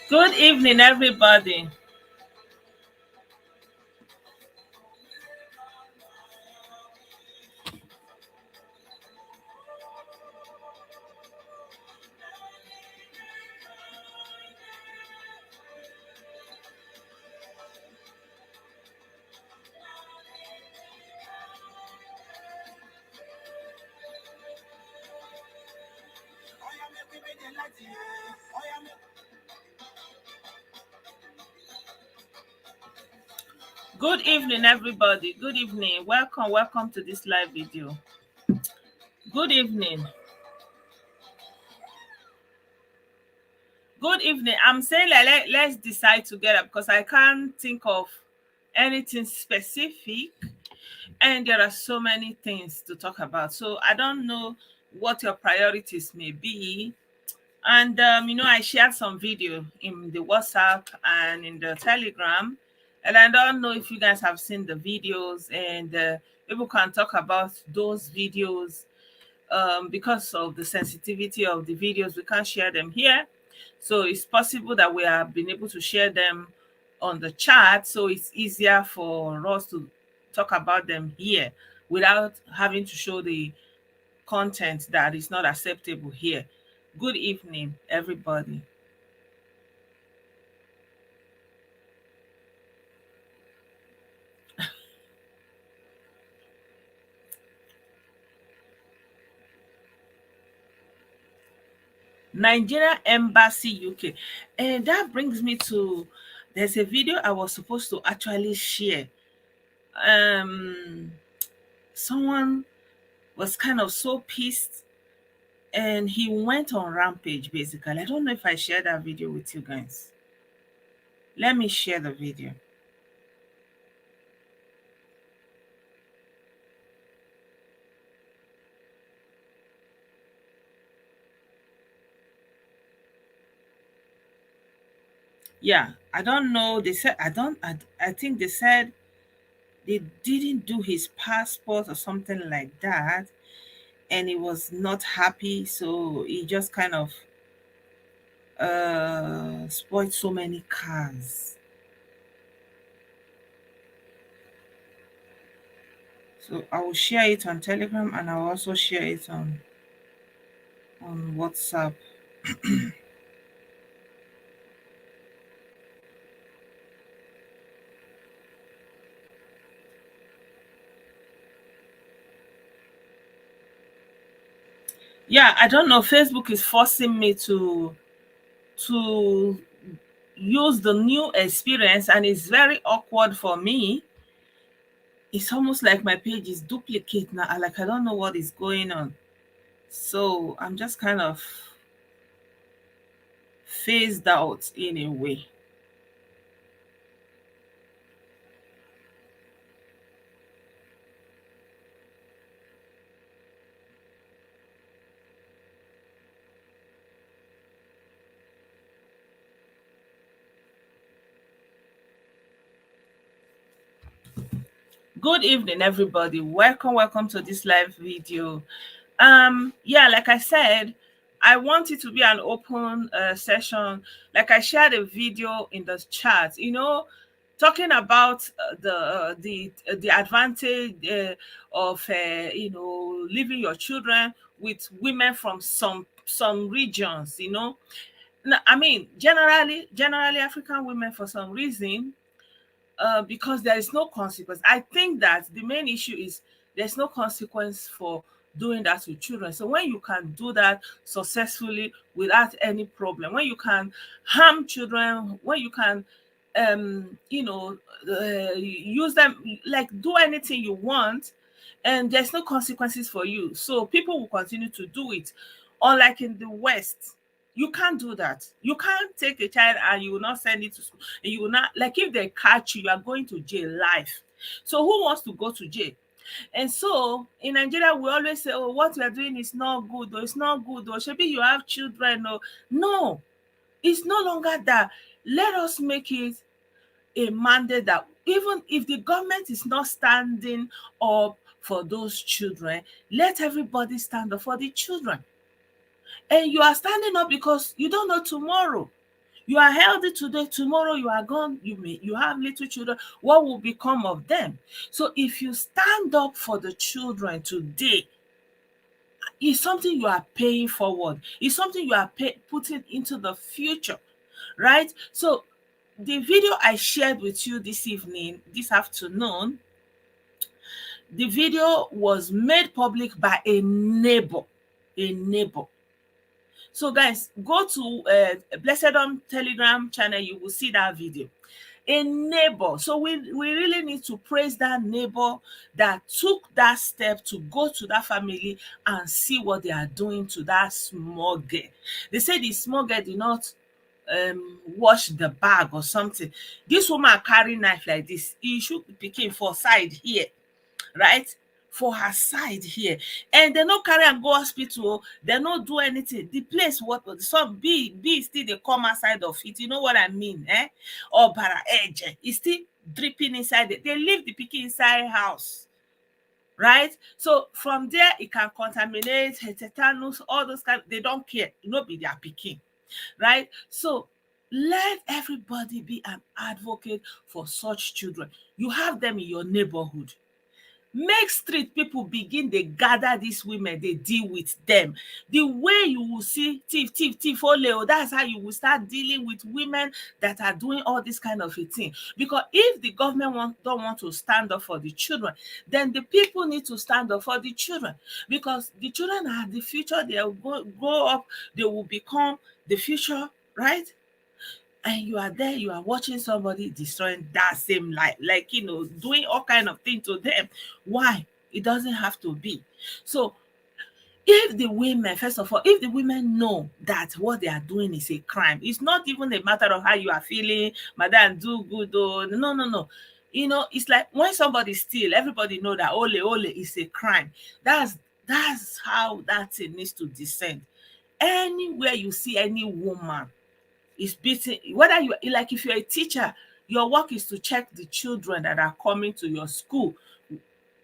Good evening, everybody. Good evening, everybody. Good evening. Welcome to this live video. Good evening. Good evening. I'm saying let's decide together because I can't think of anything specific and there are so many things to talk about. So I don't know what your priorities may be. And I shared some video in the WhatsApp and in the Telegram, and I don't know if you guys have seen the videos, and people can talk about those videos. Because of the sensitivity of the videos, we can't share them here. So it's possible that we have been able to share them on the chat, so it's easier for us to talk about them here without having to show the content that is not acceptable here. Good evening, everybody. Nigeria Embassy UK. And that brings me to, there's a video I was supposed to actually share. Someone was kind of so pissed and he went on rampage basically. I don't know if I shared that video with you guys. Let me share the video. Yeah, I don't know. They said I think they said they didn't do his passport or something like that, and he was not happy, so he just kind of spoiled so many cars. So I will share it on Telegram and I'll also share it on WhatsApp. Yeah, I don't know. Facebook is forcing me to use the new experience, and it's very awkward for me. It's almost like my page is duplicate now. Like I don't know what is going on. So I'm just kind of phased out in a way. Good evening, everybody. Welcome to this live video. Yeah, like I said, I want it to be an open session. Like I shared a video in the chat, talking about the advantage of leaving your children with women from some regions. I mean, generally African women, for some reason, because there is no consequence. I think that the main issue is there's no consequence for doing that with children. So when you can do that successfully without any problem, when you can harm children, when you can use them, like do anything you want, and there's no consequences for you, so people will continue to do it. Unlike in the West, You can't do that. You can't take a child and you will not send it to school. And you will not, like, if they catch you, you are going to jail life. So who wants to go to jail? And so in Nigeria, we always say, oh, what we are doing is not good, or it's not good, or maybe you have children. Or no, it's no longer that. Let us make it a mandate that even if the government is not standing up for those children, let everybody stand up for the children. And you are standing up because you don't know tomorrow. You are healthy today, tomorrow you are gone. You have little children. What will become of them? So if you stand up for the children today, it's something you are paying forward. It's something you are putting into the future, right? So the video I shared with you this afternoon, the video was made public by a neighbor. A neighbor. So guys, go to Blessed on Telegram channel, you will see that video. A neighbor. So we really need to praise that neighbor that took that step to go to that family and see what they are doing to that small girl. They say the small girl did not wash the bag or something. This woman carry knife like this. He should be picking for side here, right? For her side here, and they no carry am go hospital. They no do anything. The place, what some be still dey come outside of it. You know what I mean, eh? Or para edge, e still dripping inside it. They leave the pikin inside house, right? So from there, it can contaminate, tetanus, all those kind. They don't care. No be their pikin, right? So let everybody be an advocate for such children. You have them in your neighborhood. Make street people begin dey gather these women, dey deal with them. The way you will see thief ole, that's how you will start dealing with women that are doing all this kind of a thing. Because if the government don't want to stand up for the children, then the people need to stand up for the children, because the children are the future. They will grow up, they will become the future, right? And you are there, you are watching somebody destroying that same life, like, doing all kind of things to them. Why? It doesn't have to be. So if the women, first of all, if the women know that what they are doing is a crime, it's not even a matter of how you are feeling, madam, do good. Oh, no. It's like when somebody steal, everybody know that ole is a crime. That's how that thing needs to descend. Anywhere you see any woman is beating, whether you like, if you're a teacher, your work is to check the children that are coming to your school,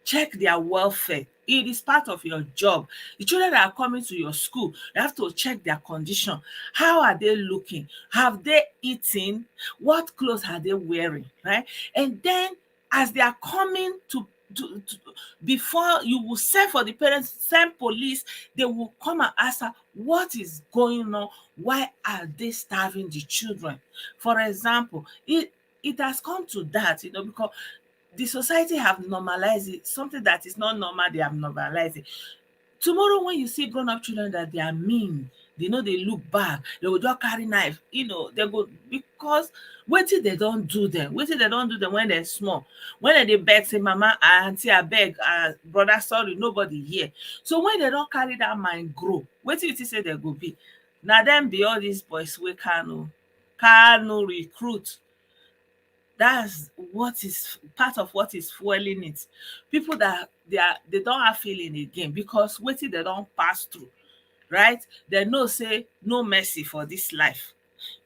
check their welfare. It is part of your job. The children that are coming to your school, you have to check their condition. How are they looking? Have they eaten? What clothes are they wearing, right? And then as they are coming to before you will send for the parents, send police, they will come and ask her what is going on, why are they starving the children. For example, it has come to that, because the society have normalized it. Something that is not normal, they have normalized it. Tomorrow when you see grown-up children that they are mean, they look bad, they will just carry knife, they go, because wetin they don't do them when they're small, when they beg, say mama, auntie, abeg, brother, sorry, nobody here. So when they don't carry that mind grow, wetin you think say they go be? Now them be all these boys wey Kano recruit. That's what is part of what is fueling it. People that they don't have feeling again, because wetin they don't pass through, right? They know say no mercy for this life.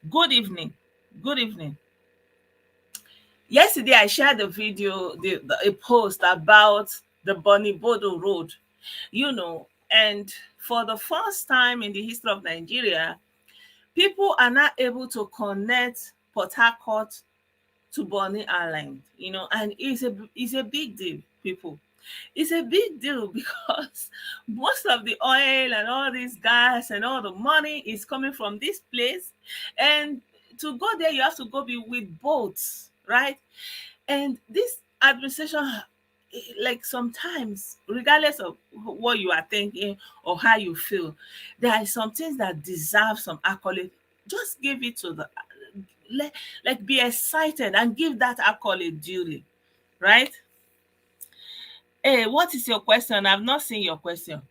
Good evening. Good evening. Yesterday I shared a video, a post about the Bonny Bodo Road, and for the first time in the history of Nigeria, people are not able to connect Port Harcourt to Bonny Island, and it's a big deal, people. It's a big deal because most of the oil and all this gas and all the money is coming from this place. And to go there, you have to go with boats, right? And this administration, like, sometimes, regardless of what you are thinking or how you feel, there are some things that deserve some accolade. Just give it to the, like, be excited and give that accolade duly, right? Hey, what is your question? I've not seen your question.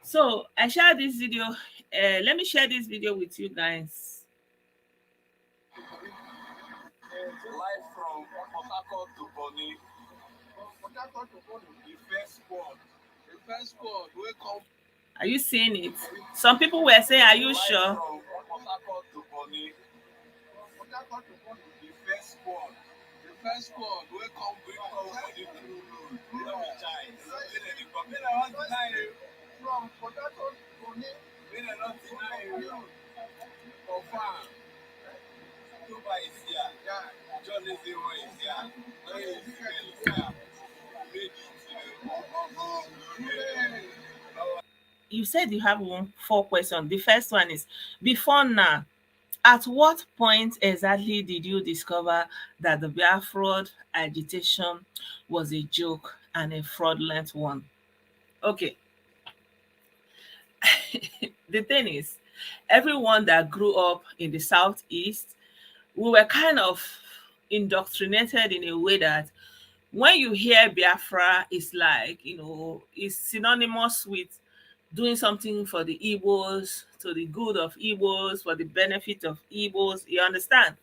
So I shared this video Let me share this video with you guys. Live from Port Harcourt to Bonny. Port Harcourt to Bonny. The first squad. The first squad will come. Are you seeing it? Some people were saying, "Are you sure?" From Port Harcourt to Bonny. Port Harcourt to Bonny. The first squad. The first squad will come bring Bonny to from Port Harcourt to Bonny. We are not denying you. Confirm. October is here. Yeah. John is here. You said you have four questions. The first one is, before now, at what point exactly did you discover that the Biafra agitation was a joke and a fraudulent one? Okay. The thing is, everyone that grew up in the Southeast, we were kind of indoctrinated in a way that when you hear Biafra, it's like, it's synonymous with doing something for the Igbos, to the good of Igbos, for the benefit of Igbos. You understand?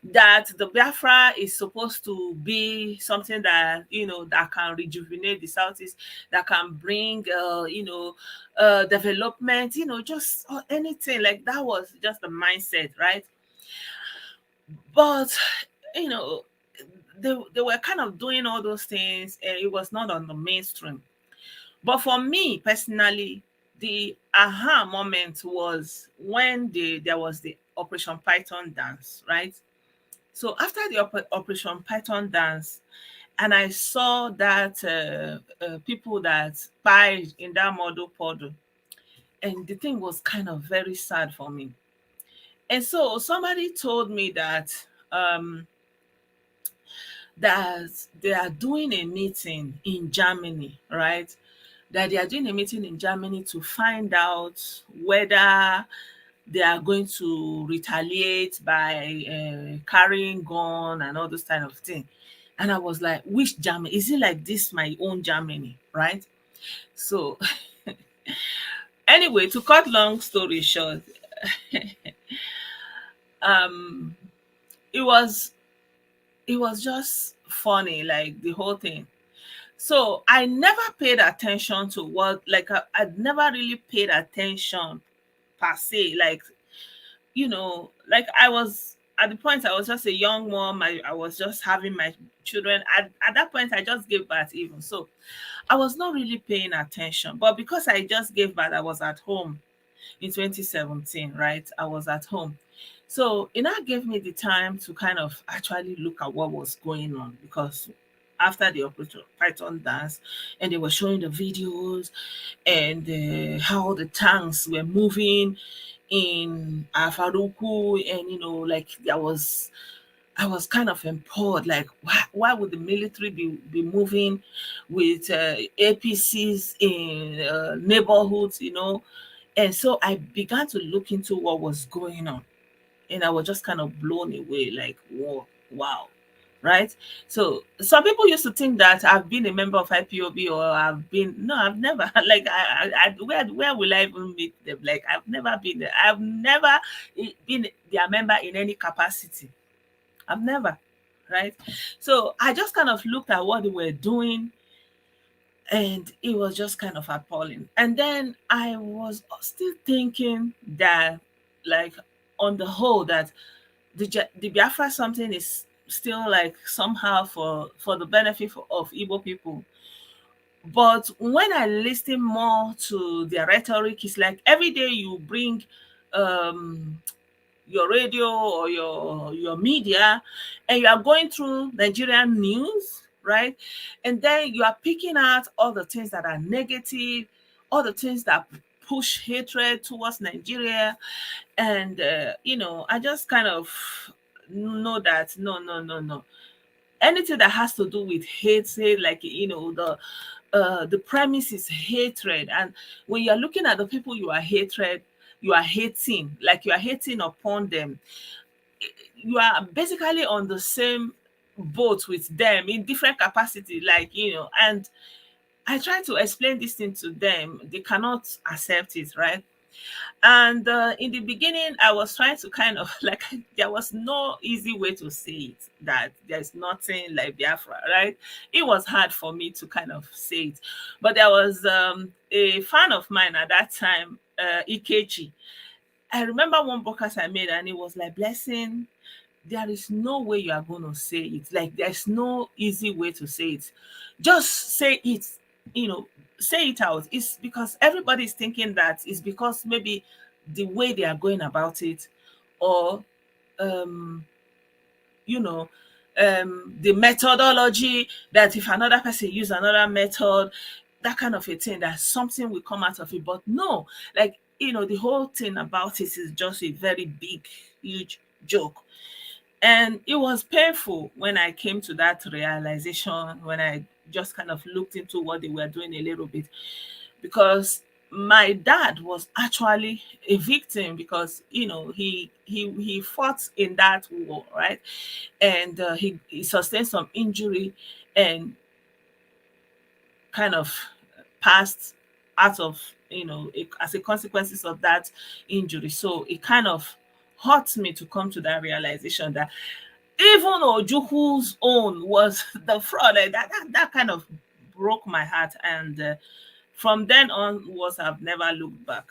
That the Biafra is supposed to be something that, that can rejuvenate the Southeast, that can bring, development, just anything. Like, that was just the mindset, right? But, you know, they were kind of doing all those things, and it was not on the mainstream. But for me personally, the aha moment was when there was the Operation Python dance, right? So after the Operation Python dance, and I saw that people that spied in that model puddle, and the thing was kind of very sad for me. And so somebody told me that they are doing a meeting in Germany, right? That they are doing a meeting in Germany to find out whether they are going to retaliate by carrying gun and all those kind of thing. And I was like, which Germany? Is it like this my own Germany, right? So anyway, to cut long story short, um, it was just funny, like the whole thing. So I never paid attention to what, like, I'd never really paid attention per se, like I was at the point, I was just a young mom. I was just having my children. At that point, I just gave birth even. So I was not really paying attention. But because I just gave birth, I was at home in 2017, right? I was at home. So it now gave me the time to kind of actually look at what was going on, because after the Operation Python dance, and they were showing the videos, and how the tanks were moving in Afaruku, and like I was kind of implored, like, why would the military be moving with APCs in neighborhoods, And so I began to look into what was going on, and I was just kind of blown away, like, whoa, wow, right? So some people used to think that I've been a member of IPOB, or no, I've never. Like, where will I even meet them? Like, I've never been there. I've never been their member in any capacity. I've never, right? So I just kind of looked at what they were doing, and it was just kind of appalling. And then I was still thinking that, like, on the whole, that the Biafra something is still, like, somehow for the benefit of Igbo people. But when I listen more to their rhetoric, it's like every day you bring um your radio or your media, and you are going through Nigerian news, right? And then you are picking out all the things that are negative, all the things that push hatred towards Nigeria. And I just kind of know that no, no, no, no, anything that has to do with hate, say, like, the premise is hatred. And when you're looking at the people you are hating, like, you are hating upon them, you are basically on the same boat with them in different capacity, like, and I try to explain this thing to them. They cannot accept it, right? And in the beginning, I was trying to kind of like, there was no easy way to say it, that there's nothing like Biafra, right? It was hard for me to kind of say it. But there was a fan of mine at that time, Ikechi. I remember one podcast I made, and it was like, Blessing, there is no way you are going to say it. Like, there's no easy way to say it. Just say it, you know, say it out. It's because everybody is thinking that it's because maybe the way they are going about it, or um you know the methodology, that if another person use another method, that kind of a thing, that something will come out of it. But no, like, the whole thing about it is just a very big, huge joke. And it was painful when I came to that realization, when I just kind of looked into what they were doing a little bit, because my dad was actually a victim, because he fought in that war, right? And he sustained some injury, and kind of passed out of, as a consequences of that injury. So it kind of hurt me to come to that realization that even Ojuku's own was the fraud. Like that kind of broke my heart. And from then on was I've never looked back.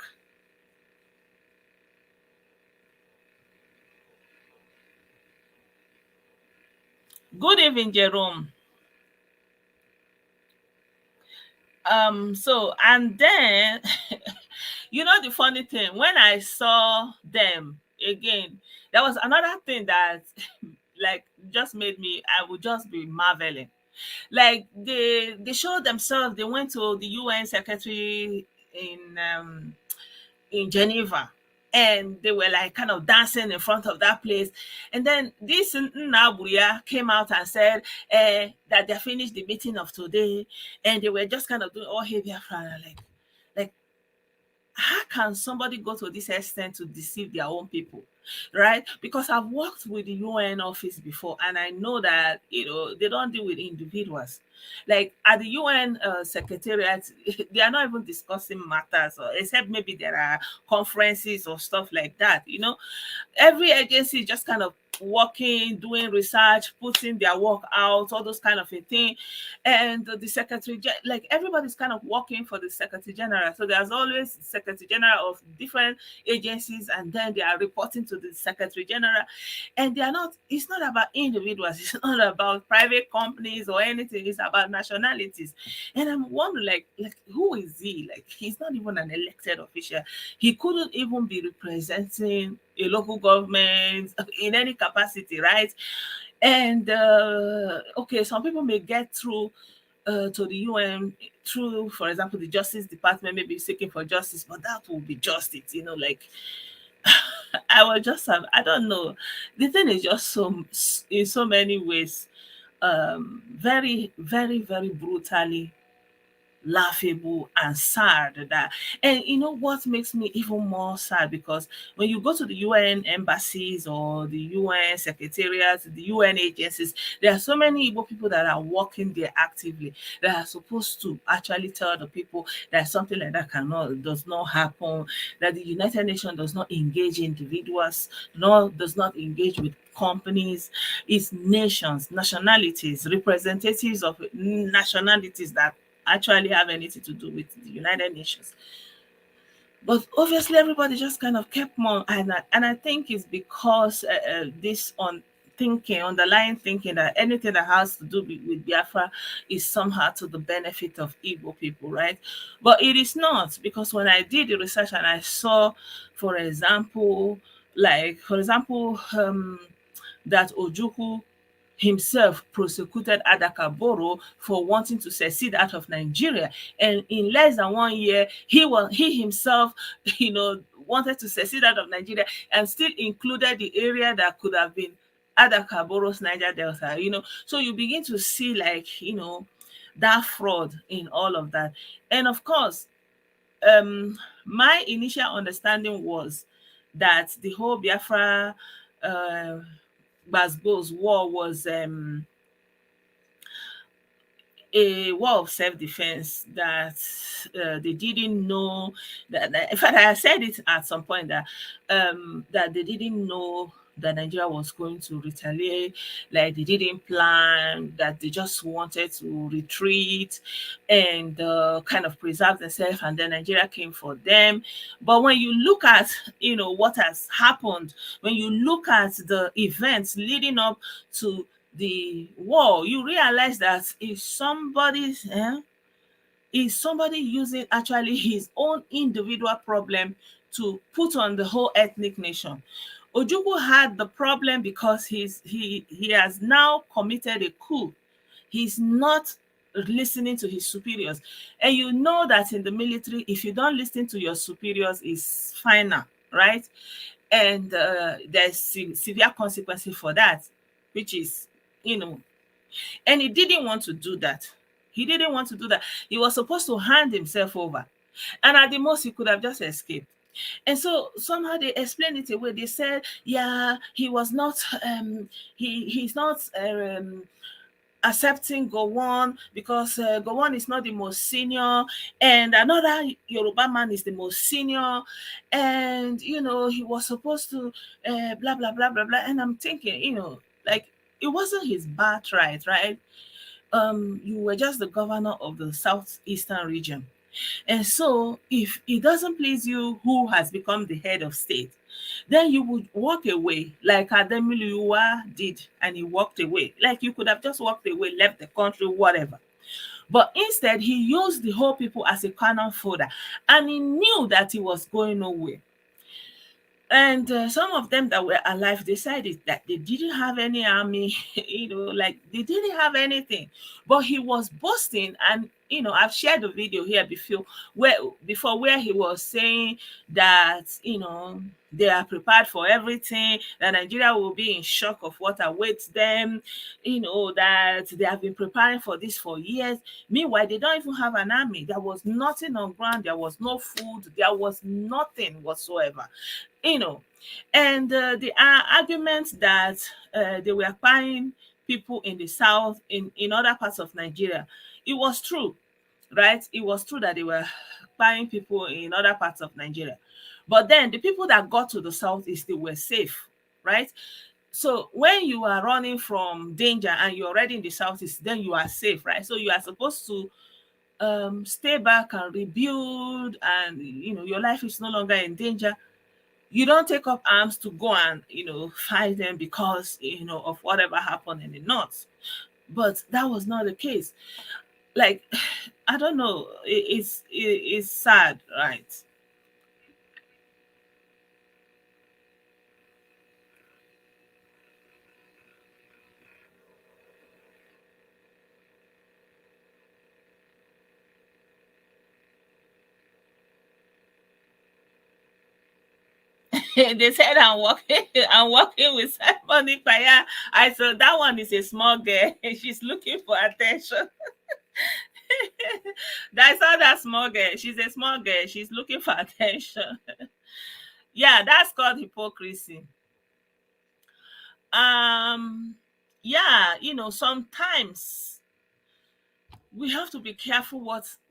Good evening, Jerome. So, and then the funny thing, when I saw them again, there was another thing that like just made me, I would just be marveling. Like, they showed themselves, they went to the UN secretary in Geneva, and they were like kind of dancing in front of that place. And then this Nabuya came out and said that they finished the meeting of today, and they were just kind of doing all heavy, like how can somebody go to this extent to deceive their own people, right? Because I've worked with the UN office before, and I know that they don't deal with individuals. Like at the UN secretariat, they are not even discussing matters, or except maybe there are conferences or stuff like that. Every agency is just kind of working, doing research, putting their work out, all those kind of a thing. And the like everybody's kind of working for the secretary general. So there's always secretary general of different agencies, and then they are reporting to the secretary general. And it's not about individuals, it's not about private companies or anything, it's about nationalities. And I'm wondering, like who is he? Like, he's not even an elected official. He couldn't even be representing a local government in any capacity, right? And okay, some people may get through to the UN through, for example, the Justice Department, maybe seeking for justice, but that will be justice, like I was just, I don't know. The thing is just so, in so many ways, very, very, very brutally laughable and sad. That, and you know what makes me even more sad, because when you go to the UN embassies or the UN secretariats, the UN agencies, there are so many Igbo people that are working there actively, that are supposed to actually tell the people that something like that does not happen, that the United Nations does not engage individuals, nor does not engage with companies. It's nations, nationalities, representatives of nationalities that actually have anything to do with the United Nations. But obviously, everybody just kind of kept on, and I think it's because this on thinking, underlying thinking, that anything that has to do with Biafra is somehow to the benefit of Igbo people, right? But it is not, because when I did the research and I saw, for example, that Ojuku himself prosecuted Adakaboro for wanting to secede out of Nigeria. And in less than 1 year, he himself, wanted to secede out of Nigeria, and still included the area that could have been Adakaboro's Niger Delta. So you begin to see, like, that fraud in all of that. And of course, my initial understanding was that the whole Biafra Gbasgbos war was a war of self-defense that they didn't know in fact I said it at some point that they didn't know that Nigeria was going to retaliate, like they didn't plan, that they just wanted to retreat and kind of preserve themselves, and then Nigeria came for them. But when you look at what has happened, when you look at the events leading up to the war, you realize that is somebody using actually his own individual problem to put on the whole ethnic nation. Ojukwu had the problem because he has now committed a coup. He's not listening to his superiors. And you know that in the military, if you don't listen to your superiors, it's final, right? And there's severe consequences for that, which is, you know, and he didn't want to do that. He didn't want to do that. He was supposed to hand himself over. And at the most, he could have just escaped. And so somehow they explained it away. They said, yeah, he was not, he's not accepting Gowon because Gowon is not the most senior, and another Yoruba man is the most senior, and he was supposed to blah blah blah blah blah. And I'm thinking, like it wasn't his birthright, right? You were just the governor of the southeastern region. And so if it doesn't please you who has become the head of state, then you would walk away like Ademiluwa did, and he walked away. Like you could have just walked away, left the country, whatever. But instead, he used the whole people as a cannon fodder, and he knew that he was going nowhere. And some of them that were alive decided that they didn't have any army, like they didn't have anything. But he was boasting, and I've shared the video here before where he was saying that they are prepared for everything, that Nigeria will be in shock of what awaits them, that they have been preparing for this for years. Meanwhile, they don't even have an army. There was nothing on ground, there was no food, there was nothing whatsoever. And the argument that they were buying people in the south, in other parts of Nigeria, it was true, right? It was true that they were buying people in other parts of Nigeria. But then the people that got to the southeast, they were safe, right? So when you are running from danger and you're already in the southeast, then you are safe, right? So you are supposed to stay back and rebuild, and your life is no longer in danger. You don't take up arms to go and fight them because of whatever happened in the north. But that was not the case. Like I don't know, it's sad, right? They said I'm working with Simon Ipaya. I said that one is a small girl. She's looking for attention. I saw that small girl. She's a small girl. She's looking for attention. Yeah, that's called hypocrisy. Um, yeah, sometimes we have to be careful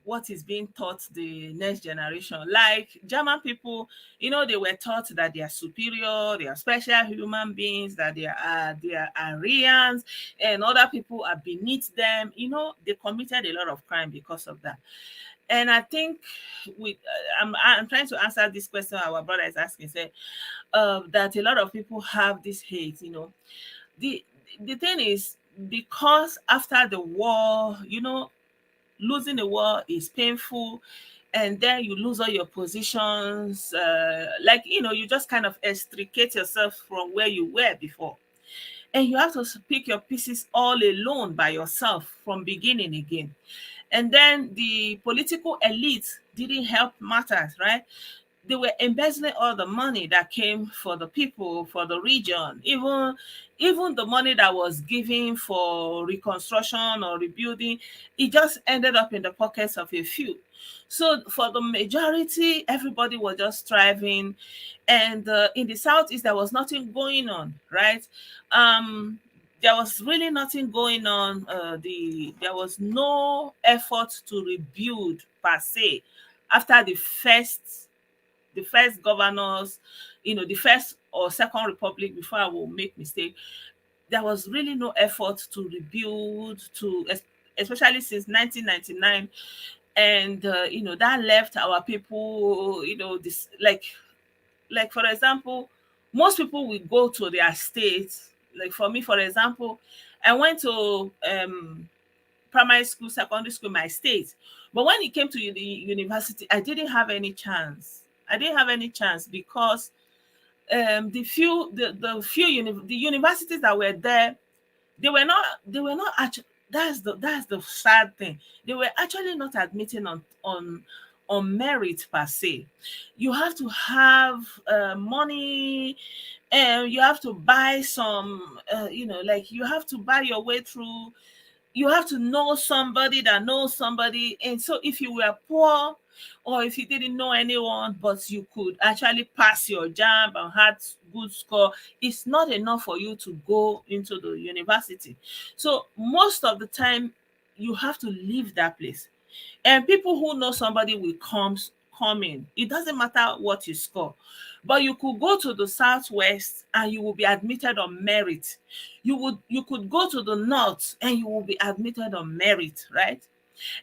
what is being taught the next generation. Like German people, they were taught that they are superior, they are special human beings, that they are Aryans, and other people are beneath them. They committed a lot of crime because of that. And I think I'm trying to answer this question our brother is asking. Say that a lot of people have this hate. The the thing is, because after the war, losing the war is painful, and then you lose all your positions, like you just kind of extricate yourself from where you were before, and you have to pick your pieces all alone by yourself from beginning again. And then the political elite didn't help matters, right? They were embezzling all the money that came for the people, for the region, even the money that was given for reconstruction or rebuilding, it just ended up in the pockets of a few. So for the majority, everybody was just striving, and in the southeast there was nothing going on, right? um there was really nothing going on. There was no effort to rebuild per se after the first governors, the first or second republic, before I will make mistake. There was really no effort to rebuild, especially since 1999. And that left our people, this, like for example, most people will go to their state. Like for me, for example, I went to primary school, secondary school, my state. But when it came to the university, I didn't have any chance. I didn't have any chance because the universities that were there, they were not actually, that's the sad thing. They were actually not admitting on merit per se. You have to have money, and you have to buy some, like you have to buy your way through. You have to know somebody that knows somebody. And so if you were poor, or if you didn't know anyone, but you could actually pass your jam and had good score, it's not enough for you to go into the university. So most of the time, you have to leave that place. And people who know somebody will come in. It doesn't matter what you score. But you could go to the southwest and you will be admitted on merit. You could go to the north and you will be admitted on merit, right?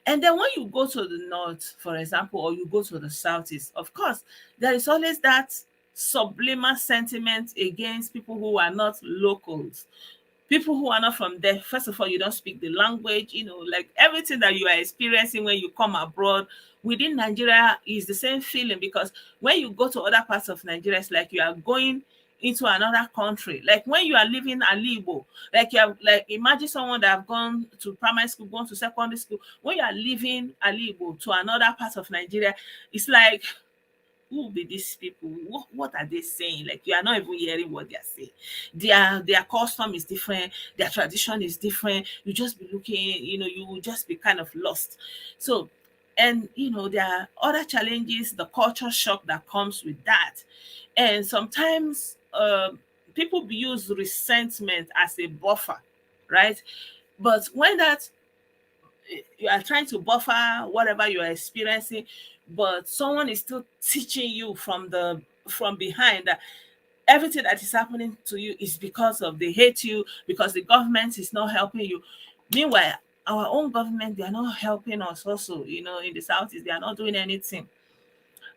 And then when you go to the north, for example, or you go to the southeast, of course, there is always that subliminal sentiment against people who are not locals, people who are not from there. First of all, you don't speak the language, like everything that you are experiencing when you come abroad within Nigeria is the same feeling, because when you go to other parts of Nigeria, it's like you are going into another country. Like when you are living Alibo, like you have, like imagine someone that have gone to primary school, gone to secondary school. When you are leaving Alibo to another part of Nigeria, it's like, who be these people? What are they saying? Like you are not even hearing what they are saying. Their custom is different, their tradition is different. You just be looking, you will just be kind of lost. So, and there are other challenges, the culture shock that comes with that. And sometimes people use resentment as a buffer, right? But when that you are trying to buffer whatever you are experiencing, but someone is still teaching you from behind that everything that is happening to you is because of they hate you, because the government is not helping you. Meanwhile, our own government, they are not helping us also, in the southeast, they are not doing anything.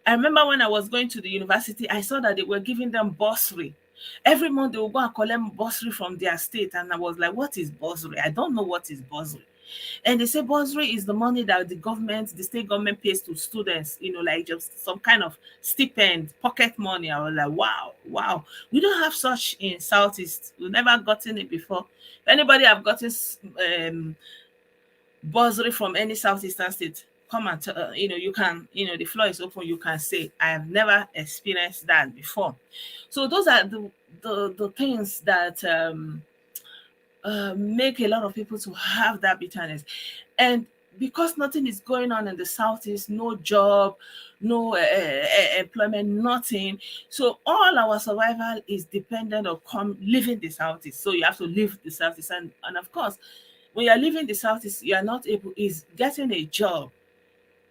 I remember when I was going to the university, I saw that they were giving them bursary. Every month they will go and collect bursary from their state. And I was like, what is bursary? I don't know what is bursary. And they say bursary is the money that the state government pays to students, like just some kind of stipend, pocket money. I was like, wow, wow. We don't have such in Southeast. We've never gotten it before. If anybody have gotten bursary from any Southeastern state, come and you can, the floor is open. You can say, I have never experienced that before. So those are the things that make a lot of people to have that bitterness. And because nothing is going on in the southeast, no job, no employment, nothing. So all our survival is dependent on leaving the southeast. So you have to leave the southeast, and of course, when you're leaving the southeast, you are not able. Is getting a job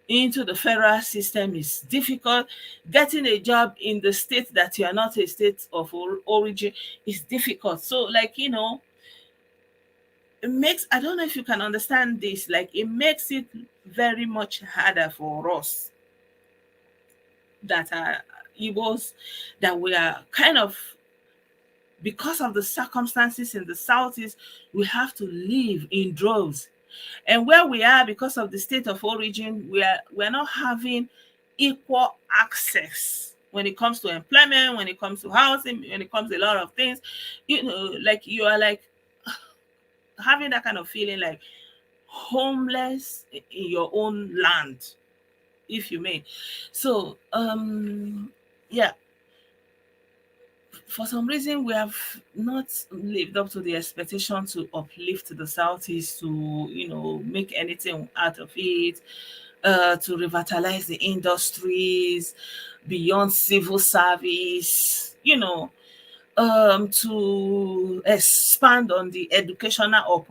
into the federal system is difficult. Getting a job in the state that you are not a state of origin is difficult. So, like, it makes, I don't know if you can understand this, like it makes it very much harder for us that are Igbos, that we are kind of, because of the circumstances in the southeast, we have to live in droves. And where we are, because of the state of origin, we're not having equal access when it comes to employment, when it comes to housing, when it comes to a lot of things. Like you are like having that kind of feeling like homeless in your own land, if you may. So yeah, for some reason we have not lived up to the expectation to uplift the southeast, to make anything out of it, to revitalize the industries beyond civil service. to expand on the educational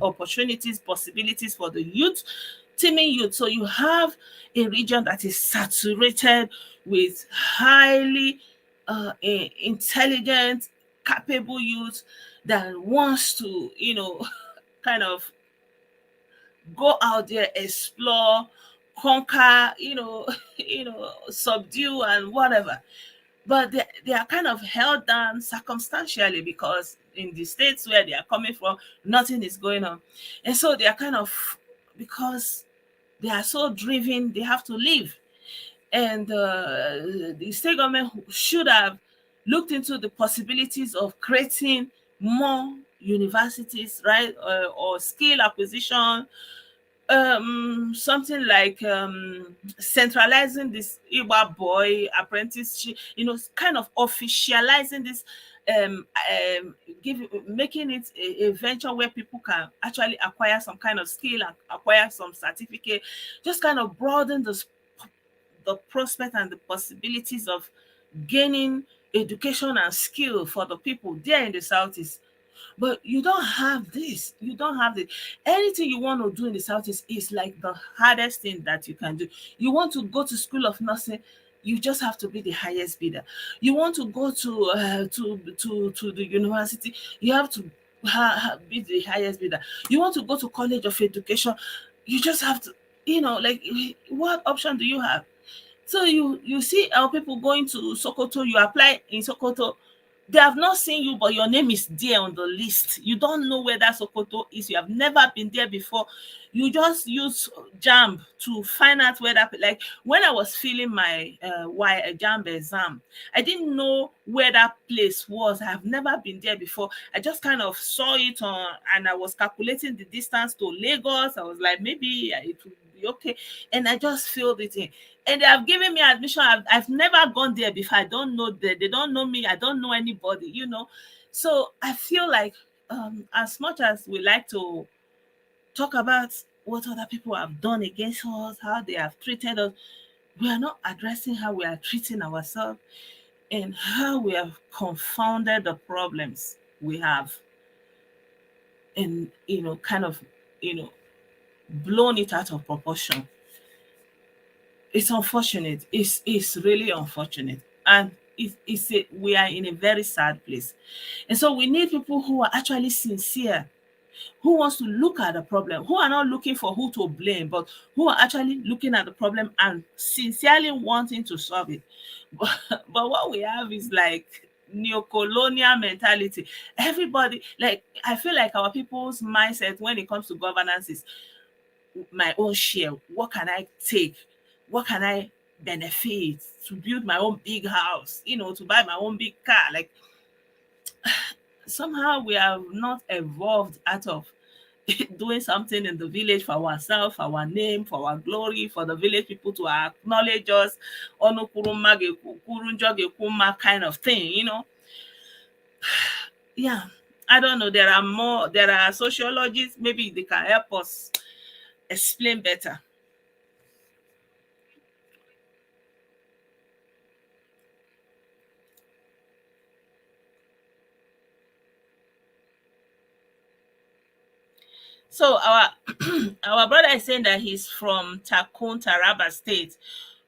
opportunities, possibilities for the youth, teaming youth. So you have a region that is saturated with highly intelligent, capable youth that wants to, kind of go out there, explore, conquer, subdue and whatever. But they are kind of held down circumstantially because in the states where they are coming from, nothing is going on. And so they are kind of, because they are so driven, they have to leave. And the state government should have looked into the possibilities of creating more universities, right? Or skill acquisition, something like centralizing this Iwa boy apprenticeship, kind of officializing this, um give making it a venture where people can actually acquire some kind of skill and acquire some certificate, just kind of broaden the prospect and the possibilities of gaining education and skill for the people there in the southeast. But you don't have this. You don't have it. Anything you want to do in the southeast is like the hardest thing that you can do. You want to go to school of nursing, you just have to be the highest bidder. You want to go to the university, you have to be the highest bidder. You want to go to college of education, you just have to, like, what option do you have? So you see our people going to Sokoto, you apply in Sokoto, they have not seen you, but your name is there on the list. You don't know where that Sokoto is. You have never been there before. You just use JAMB to find out where that. Like when I was filling my JAMB exam, I didn't know where that place was. I have never been there before. I just kind of saw it on, and I was calculating the distance to Lagos. I was like, maybe it would be okay, and I just filled it in, and they have given me admission. I've never gone there before. I don't know they don't know me. I don't know anybody. So I feel like, as much as we like to talk about what other people have done against us, how they have treated us, we are not addressing how we are treating ourselves and how we have confounded the problems we have, and kind of you know blown it out of proportion. It's unfortunate. It's really unfortunate, and we are in a very sad place. And so we need people who are actually sincere, who wants to look at the problem, who are not looking for who to blame, but who are actually looking at the problem and sincerely wanting to solve it. But what we have is like neo-colonial mentality. Everybody, like, I feel like our people's mindset when it comes to governance is my own share. What can I take? What can I benefit to build my own big house? To buy my own big car. Like, somehow we have not evolved out of doing something in the village for ourselves, for our name, for our glory, for the village people to acknowledge us, "Onukuruma kurunjo gekuma" kind of thing. Yeah, I don't know. There are sociologists, maybe they can help us explain better. So our our brother is saying that he's from Takun, Taraba State,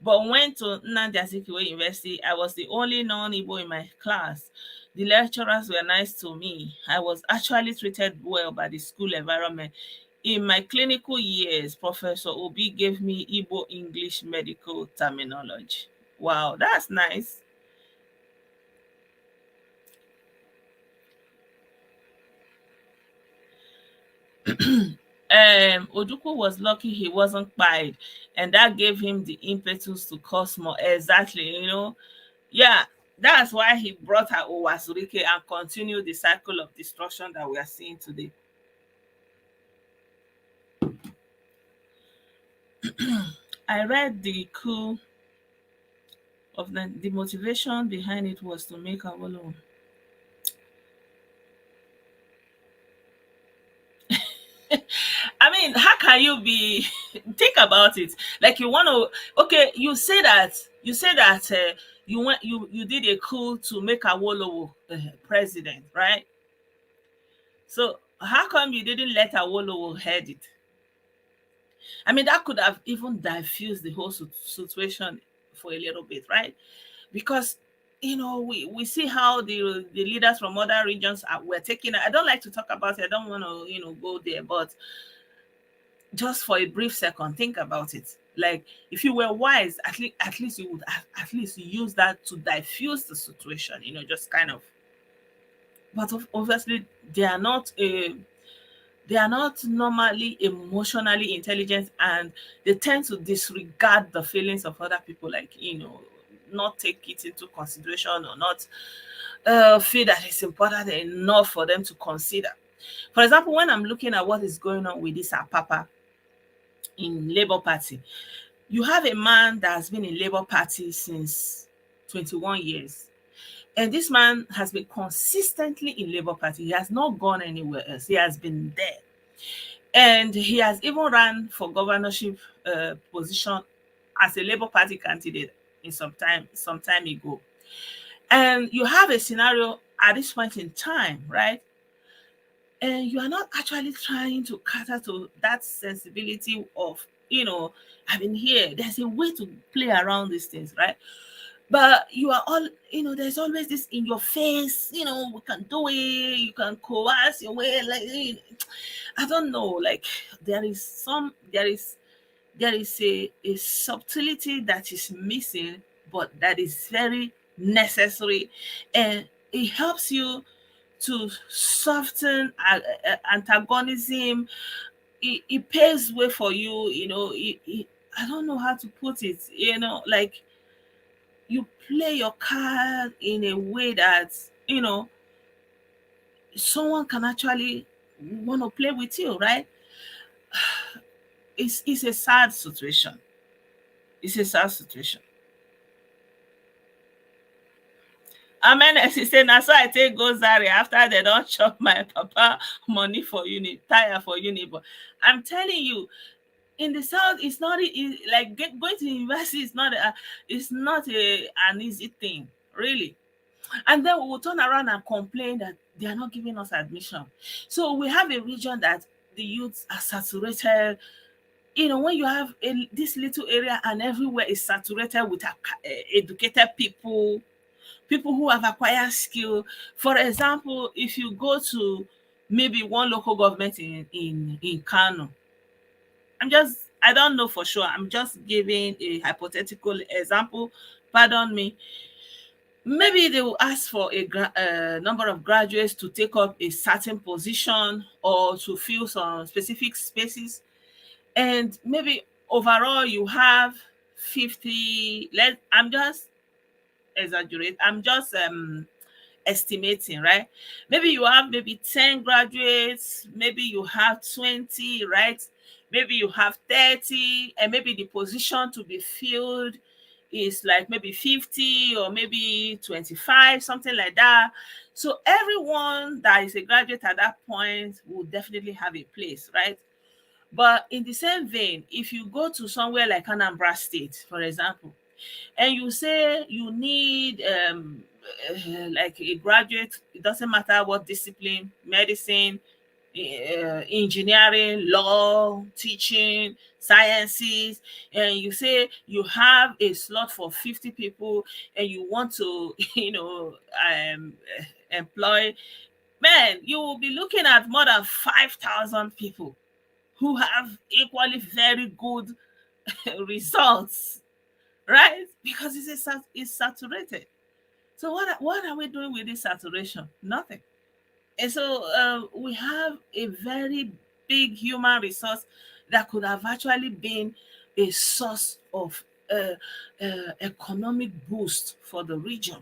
but went to Nnamdi Azikiwe University. I was the only non-Igbo in my class. The lecturers were nice to me. I was actually treated well by the school environment. In my clinical years, Professor Obi gave me Igbo English medical terminology. Wow, that's nice. Ojukwu was lucky he wasn't pied, and that gave him the impetus to cause more. Exactly. Yeah, that's why he brought her Owasurike and continued the cycle of destruction that we are seeing today. I read the coup of the motivation behind it was to make Awolowo. I mean, how can you be? Think about it. Like you want to. Okay, you say that. You say that you did a coup to make Awolowo president, right? So how come you didn't let Awolowo head it? I mean, that could have even diffused the whole situation for a little bit, right? Because we see how the leaders from other regions were taking. I don't like to talk about it. I don't want to go there, but just for a brief second, think about it. Like, if you were wise, at least you would at least use that to diffuse the situation. Just kind of. But obviously, they are not a they are not normally emotionally intelligent, and they tend to disregard the feelings of other people, like not take it into consideration, or not feel that it's important enough for them to consider. For example, when I'm looking at what is going on with this Apapa in Labour Party, you have a man that has been in Labour Party since 21 years. And this man has been consistently in Labour Party. He has not gone anywhere else. He has been there. And he has even ran for governorship position as a Labour Party candidate in some time ago. And you have a scenario at this point in time, right? And you are not actually trying to cater to that sensibility of, I mean, here, there's a way to play around these things, right? But you are all, there's always this in your face, we can do it, you can coerce your way, like, I don't know, like, there is a subtlety that is missing, but that is very necessary, and it helps you to soften antagonism. It paves way for you. I don't know how to put it. Like, you play your card in a way that someone can actually want to play with you, right? It's a sad situation. It's a sad situation. Amen. As he say, now so I take go Zaria after they don't chop my papa money for uni, tire for uni. But I'm telling you, in the south, it's not like going to university is not an easy thing, really. And then we will turn around and complain that they are not giving us admission. So we have a region that the youths are saturated. When you have this little area and everywhere is saturated with educated people who have acquired skill. For example, if you go to maybe one local government in Kano, I don't know for sure. I'm just giving a hypothetical example. Pardon me. Maybe they will ask for a number of graduates to take up a certain position or to fill some specific spaces, and maybe overall you have 50. I'm just exaggerate. I'm just estimating, right? Maybe you have maybe 10 graduates, maybe you have 20, right? Maybe you have 30, and maybe the position to be filled is like maybe 50 or maybe 25, something like that. So everyone that is a graduate at that point will definitely have a place, right? But in the same vein, if you go to somewhere like Anambra State, for example, and you say you need like a graduate, it doesn't matter what discipline, medicine, engineering, law, teaching, sciences, and you say you have a slot for 50 people and you want to, employ, man, you will be looking at more than 5,000 people who have equally very good results, right? Because it's saturated. So what are we doing with this saturation? Nothing. And so we have a very big human resource that could have actually been a source of economic boost for the region.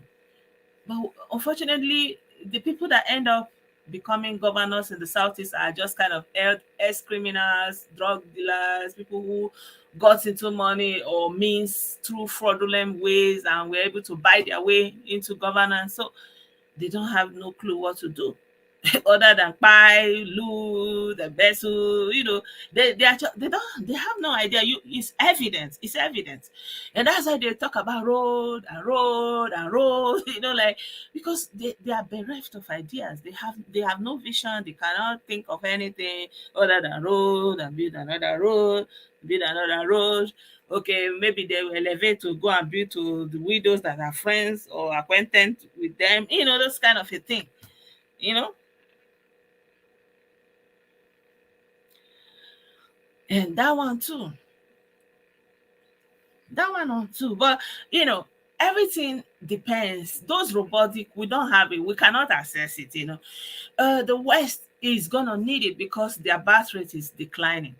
But unfortunately, the people that end up becoming governors in the southeast are just kind of ex criminals, drug dealers, people who got into money or means through fraudulent ways and were able to buy their way into governance. So they don't have no clue what to do. other than pie, lu, the vessel, they have no idea. It's evident. It's evident, and that's why they talk about road and road and road. Like, because they are bereft of ideas. They have no vision. They cannot think of anything other than road and build another road. Okay, maybe they will elevate to go and build to the widows that are friends or acquaintance with them. Those kind of a thing. You know and that one too, but everything depends. Those robotic, we don't have it, we cannot access it. The west is gonna need it because their birth rate is declining,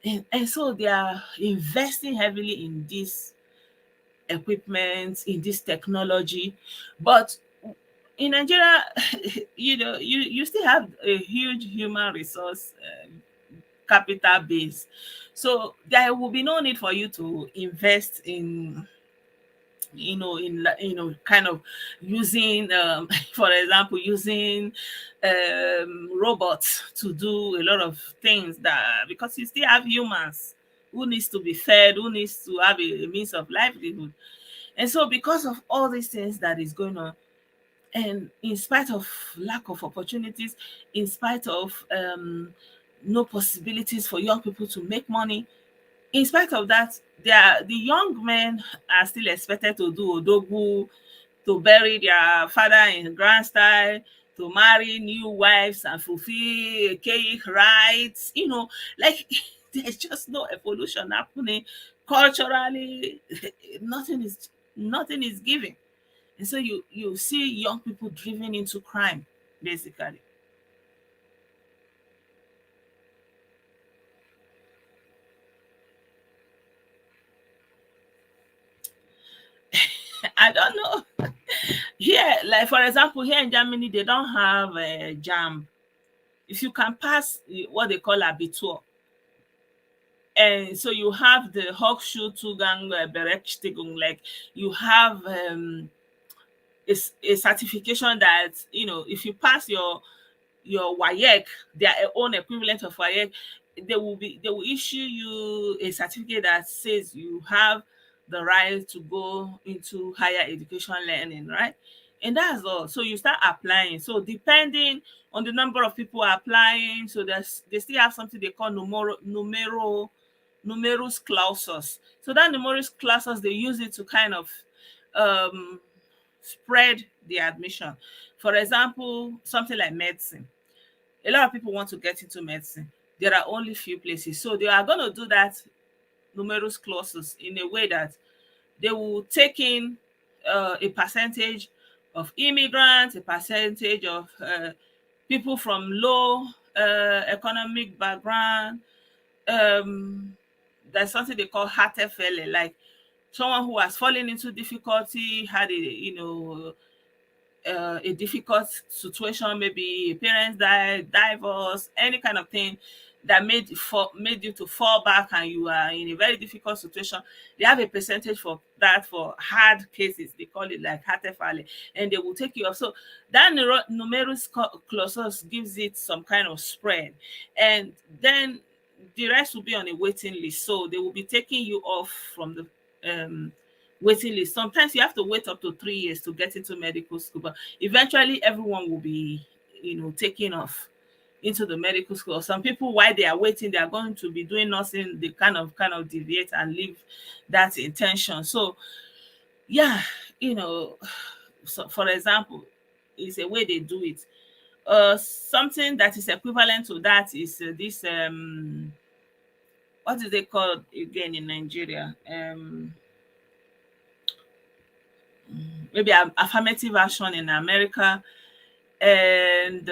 and so they are investing heavily in this equipment, in this technology. But in Nigeria, you still have a huge human resource capital base. So there will be no need for you to invest in kind of using for example, using robots to do a lot of things, that because you still have humans who needs to be fed, who needs to have a means of livelihood. And so because of all these things that is going on, and in spite of lack of opportunities, in spite of no possibilities for young people to make money, in spite of that, the young men are still expected to do odogwu, to bury their father in grand style, to marry new wives and fulfill archaic rights. Like, there's just no evolution happening culturally. Nothing is given. And so you see young people driven into crime, basically. I don't know. Here, like for example, here in Germany, they don't have a jam. If you can pass what they call abitur, and so you have the Hochschulzugang Berechtigung, like you have a certification that, if you pass your WAEC, their own equivalent of WAEC, they will issue you a certificate that says you have the right to go into higher education learning, right? And that's all. So you start applying. So depending on the number of people applying, so they still have something they call numerus clausus. So that numerus clausus, they use it to kind of um, spread the admission. For example, something like medicine. A lot of people want to get into medicine. There are only few places. So they are going to do that numerous clauses in a way that they will take in a percentage of immigrants, a percentage of people from low economic background. Um, there's something they call Hatefele, like someone who has fallen into difficulty, had a difficult situation, maybe parents died, divorce, any kind of thing that made you to fall back, and you are in a very difficult situation. They have a percentage for that for hard cases. They call it like hatefale, and they will take you off. So that numerous clausus gives it some kind of spread, and then the rest will be on a waiting list. So they will be taking you off from the waiting list. Sometimes you have to wait up to 3 years to get into medical school, but eventually everyone will be, taking off into the medical school. Some people, while they are waiting, they are going to be doing nothing. They kind of deviate and leave that intention. So yeah, you know, so for example, is a way they do it. Something that is equivalent to that is this what is it called again in Nigeria? Maybe affirmative action in America, and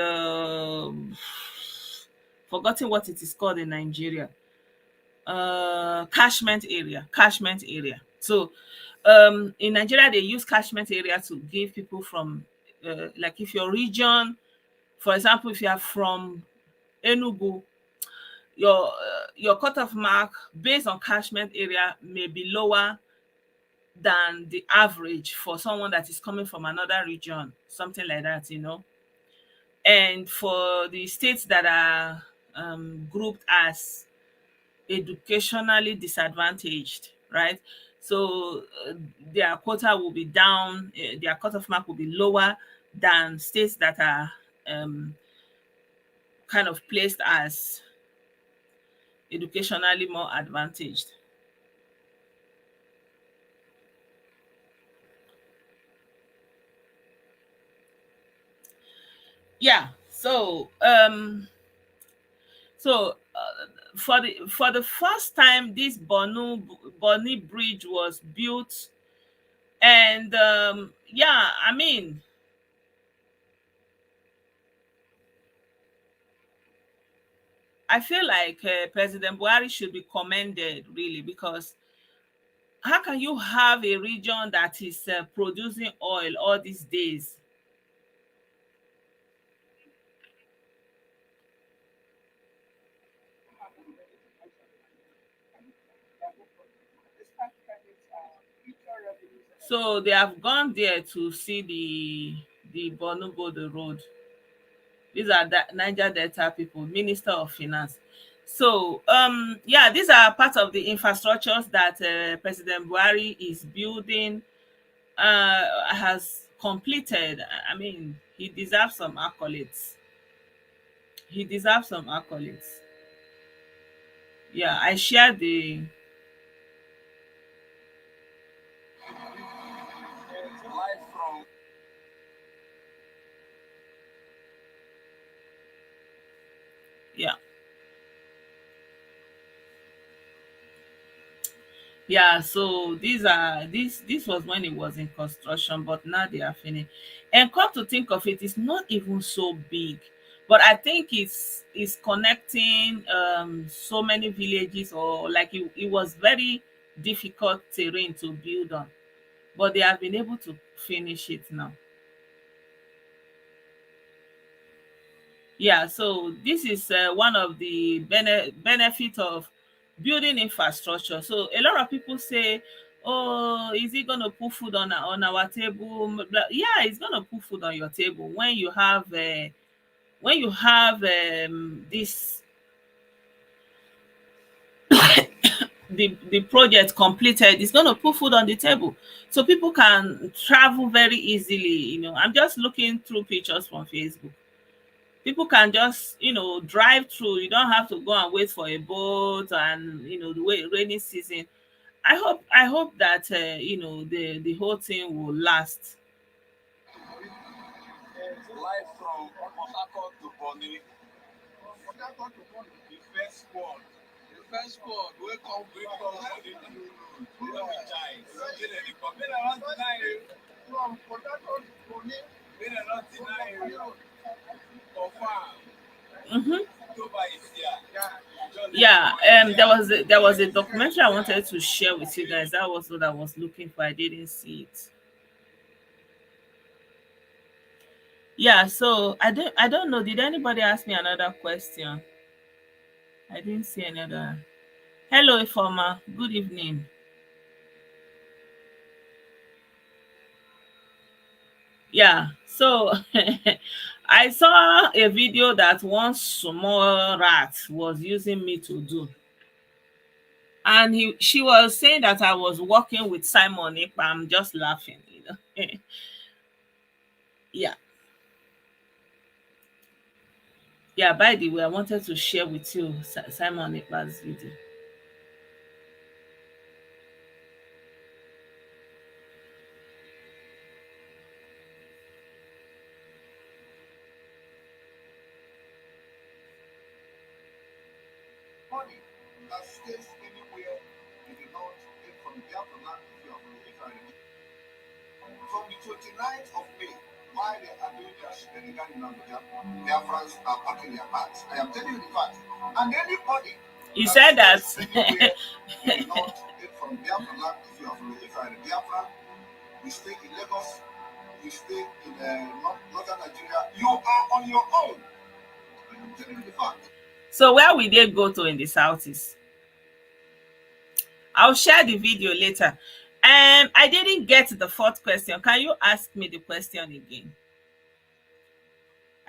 forgotten what it is called in Nigeria. Catchment area. So in Nigeria, they use catchment area to give people from like if your region, for example, if you are from Enugu, your cutoff mark based on catchment area may be lower than the average for someone that is coming from another region, something like that. And for the states that are grouped as educationally disadvantaged, right? So their quota will be down, their cutoff mark will be lower than states that are kind of placed as educationally more advantaged. Yeah. For the first time, this Boni Bridge was built, and yeah, I mean, I feel like President Buhari should be commended, really, because how can you have a region that is producing oil all these days? So they have gone there to see the Bonubo the road. These are Niger Delta people, Minister of Finance. So yeah, these are part of the infrastructures that President Buhari is building, has completed. I mean, he deserves some accolades. He deserves some accolades. Yeah, I share the. Yeah. Yeah, so this was when it was in construction, but now they are finished. And come to think of it, it's not even so big, but I think it's connecting so many villages, or like it was very difficult terrain to build on, but they have been able to finish it now. Yeah, so this is one of the benefit of building infrastructure. So a lot of people say, "Oh, is it going to put food on our table?" Yeah, it's going to put food on your table when you have this the project completed. It's going to put food on the table, so people can travel very easily. I'm just looking through pictures from Facebook. People can just drive through. You don't have to go and wait for a boat, and the way rainy season. I hope that the whole thing will last. Hmm. Yeah, there was a documentary I wanted to share with you guys. That was what I was looking for. I didn't see it. Yeah, so I don't know. Did anybody ask me another question? I didn't see another. Hello, Ifoma. Good evening. Yeah, so I saw a video that one small rat was using me to do, and she was saying that I was working with Simon If I'm just laughing. Yeah, yeah. By the way, I wanted to share with you Simon Ekpa's video. He said that so where will they go to in the southeast? I'll share the video later. I didn't get the fourth question. Can you ask me the question again?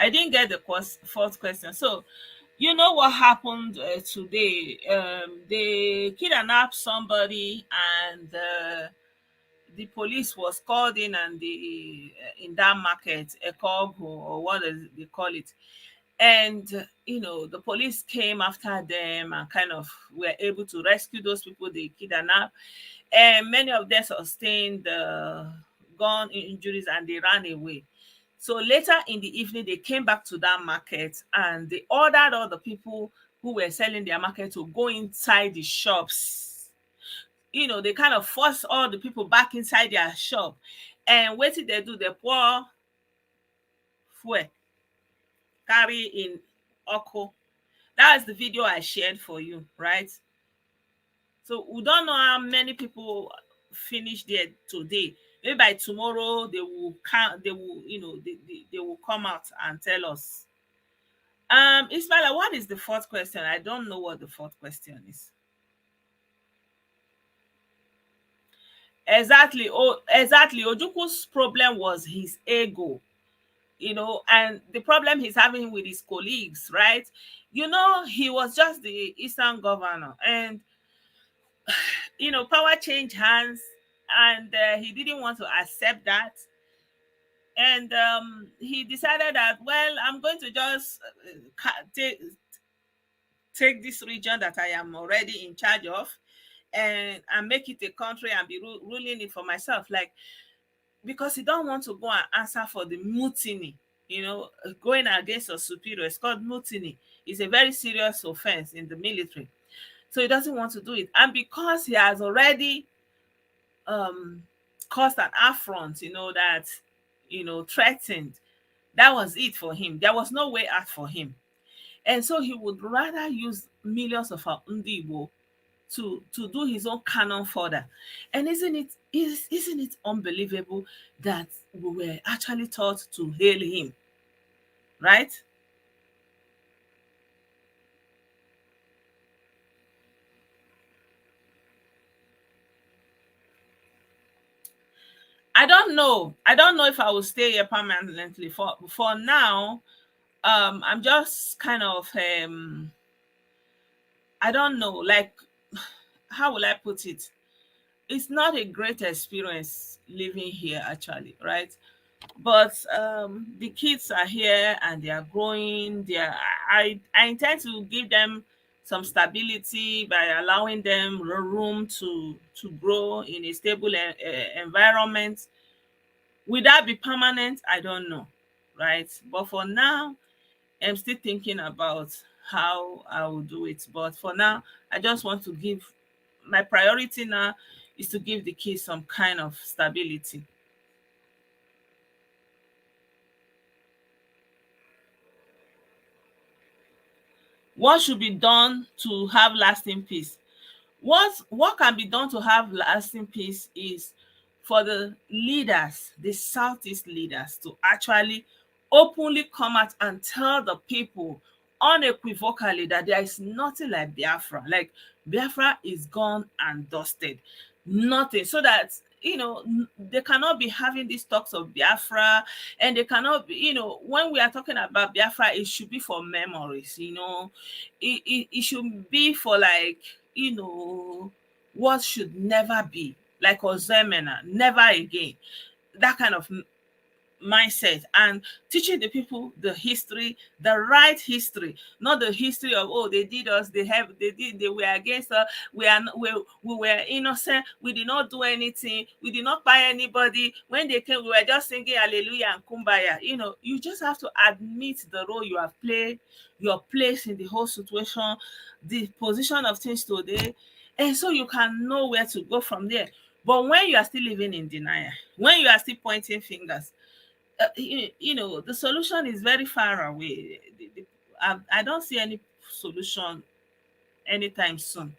I didn't get the fourth question. So, you know what happened today? They kidnapped somebody, and the police was called in, and the in that market, a cog, or what is they call it, and the police came after them and kind of were able to rescue those people they kidnapped, and many of them sustained gun injuries, and they ran away. So later in the evening, they came back to that market, and they ordered all the people who were selling their market to go inside the shops. They kind of forced all the people back inside their shop. And what did they do? They pour fuel, carry in oko. That's the video I shared for you, right? So we don't know how many people finish there today. Maybe by tomorrow they will count. They will, they will come out and tell us. Ismaila, what is the fourth question? I don't know what the fourth question is. Exactly. Oh, exactly. Ojuku's problem was his ego, and the problem he's having with his colleagues, right? He was just the Eastern governor, and power changed hands, and he didn't want to accept that. And he decided that, well, I'm going to just take this region that I am already in charge of, and make it a country, and be ruling it for myself. Like, because he don't want to go and answer for the mutiny, going against a superior. It's called mutiny. It's a very serious offense in the military. So he doesn't want to do it. And because he has already um caused an affront, that, threatened, that was it for him. There was no way out for him. And so he would rather use millions of our Ndibo to do his own canon fodder. And isn't it unbelievable that we were actually taught to hail him, right? I don't know. I don't know if I will stay here permanently. For now, I'm just kind of I don't know, like, how will I put it? It's not a great experience living here, actually, right? But the kids are here and they are growing. I intend to give them some stability by allowing them room to grow in a stable environment. Will that be permanent? I don't know, right? But for now, I'm still thinking about how I will do it. But for now, I just want to give my priority now is to give the kids some kind of stability. What should be done to have lasting peace? What can be done to have lasting peace is for the leaders, the Southeast leaders, to actually openly come out and tell the people unequivocally that there is nothing like Biafra. Like, Biafra is gone and dusted. Nothing. So that, they cannot be having these talks of Biafra, and they cannot be, when we are talking about Biafra, it should be for memories, it should be for, like, what should never be, like Ozemena, never again, that kind of mindset, and teaching the people the history, the right history, not the history of, oh, they did us, they were against us, we were innocent, we did not do anything, we did not buy anybody. When they came, we were just singing hallelujah and kumbaya. You just have to admit the role you have played, your place in the whole situation, the position of things today, and so you can know where to go from there. But when you are still living in denial, when you are still pointing fingers, the solution is very far away. I don't see any solution anytime soon.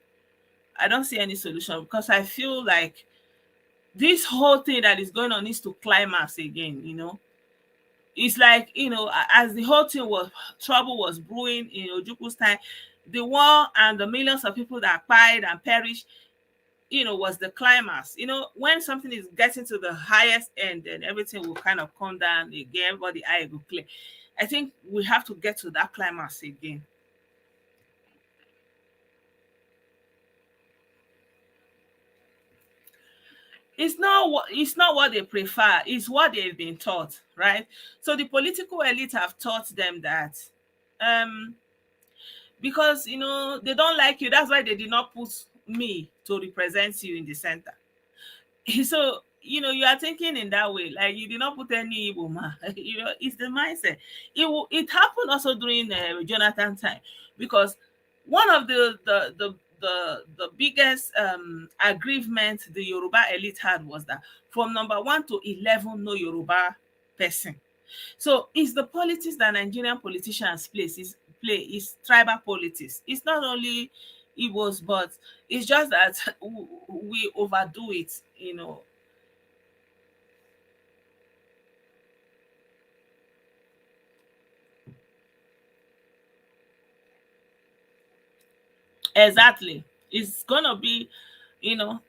I don't see any solution because I feel like this whole thing that is going on needs to climax again. It's like, as the whole thing was, trouble was brewing in Ojuku's time, the war and the millions of people that died and perished, was the climax. When something is getting to the highest end, then everything will kind of come down again, everybody eye will clear. I think we have to get to that climax again. It's not what they prefer, it's what they've been taught, right? So the political elite have taught them that, um because they don't like you, that's why they did not put me to represent you in the center. So you are thinking in that way, like you did not put any Igbo man. It's the mindset. It happened also during Jonathan time, because one of the biggest aggrievement the Yoruba elite had was that from number 1 to 11 no Yoruba person. So it's the politics that Nigerian politicians play is tribal politics. It's not only Igbos, but it's just that we overdo it. Exactly. It's gonna be, you know,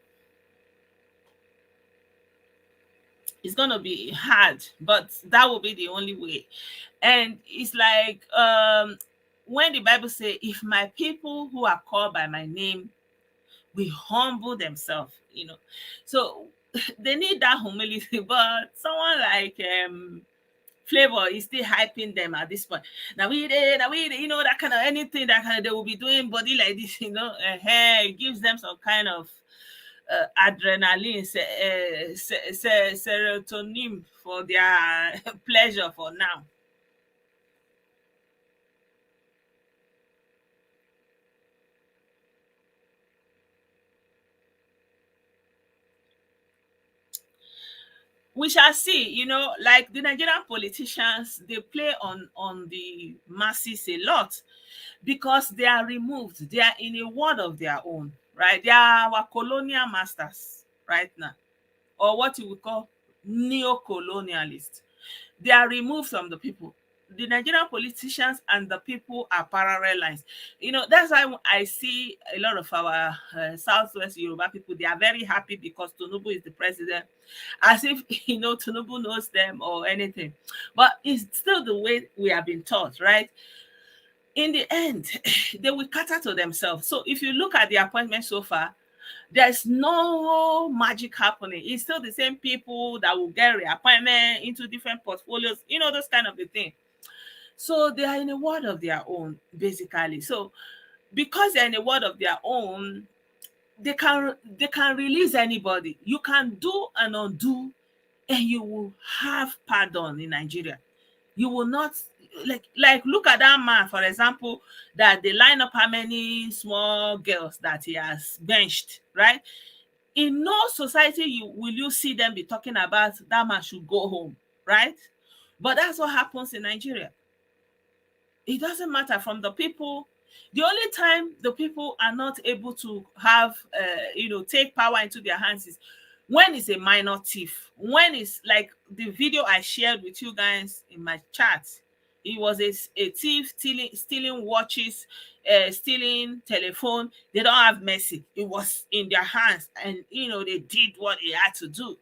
it's gonna be hard, but that will be the only way. And it's like, when the Bible say, if my people who are called by my name will humble themselves, so they need that humility. But someone like Flavor is still hyping them at this point. Now we, that kind of anything that kind of they will be doing body like this, it gives them some kind of adrenaline, serotonin for their pleasure for now. We shall see. Like the Nigerian politicians, they play on the masses a lot, because they are removed. They are in a world of their own, right? They are our colonial masters right now, or what you would call neo-colonialists. They are removed from the people. The Nigerian politicians and the people are parallel lines. That's why I see a lot of our Southwest Yoruba people. They are very happy because Tinubu is the president, as if Tinubu knows them or anything. But it's still the way we have been taught, right? In the end, they will cater to themselves. So if you look at the appointment so far, there's no magic happening. It's still the same people that will get reappointment into different portfolios, those kind of the thing. So they are in a world of their own, basically. So because they're in a world of their own, they can release anybody. You can do and undo, and you will have pardon in Nigeria. You will not, like look at that man, for example, that they line up how many small girls that he has benched, right? In no society will you see them be talking about that man should go home, right? But that's what happens in Nigeria. It doesn't matter from the people. The only time the people are not able to have take power into their hands is when it's a minor thief. When it's like the video I shared with you guys in my chat. It was a thief stealing watches, stealing telephone. They don't have mercy. It was in their hands, and they did what they had to do.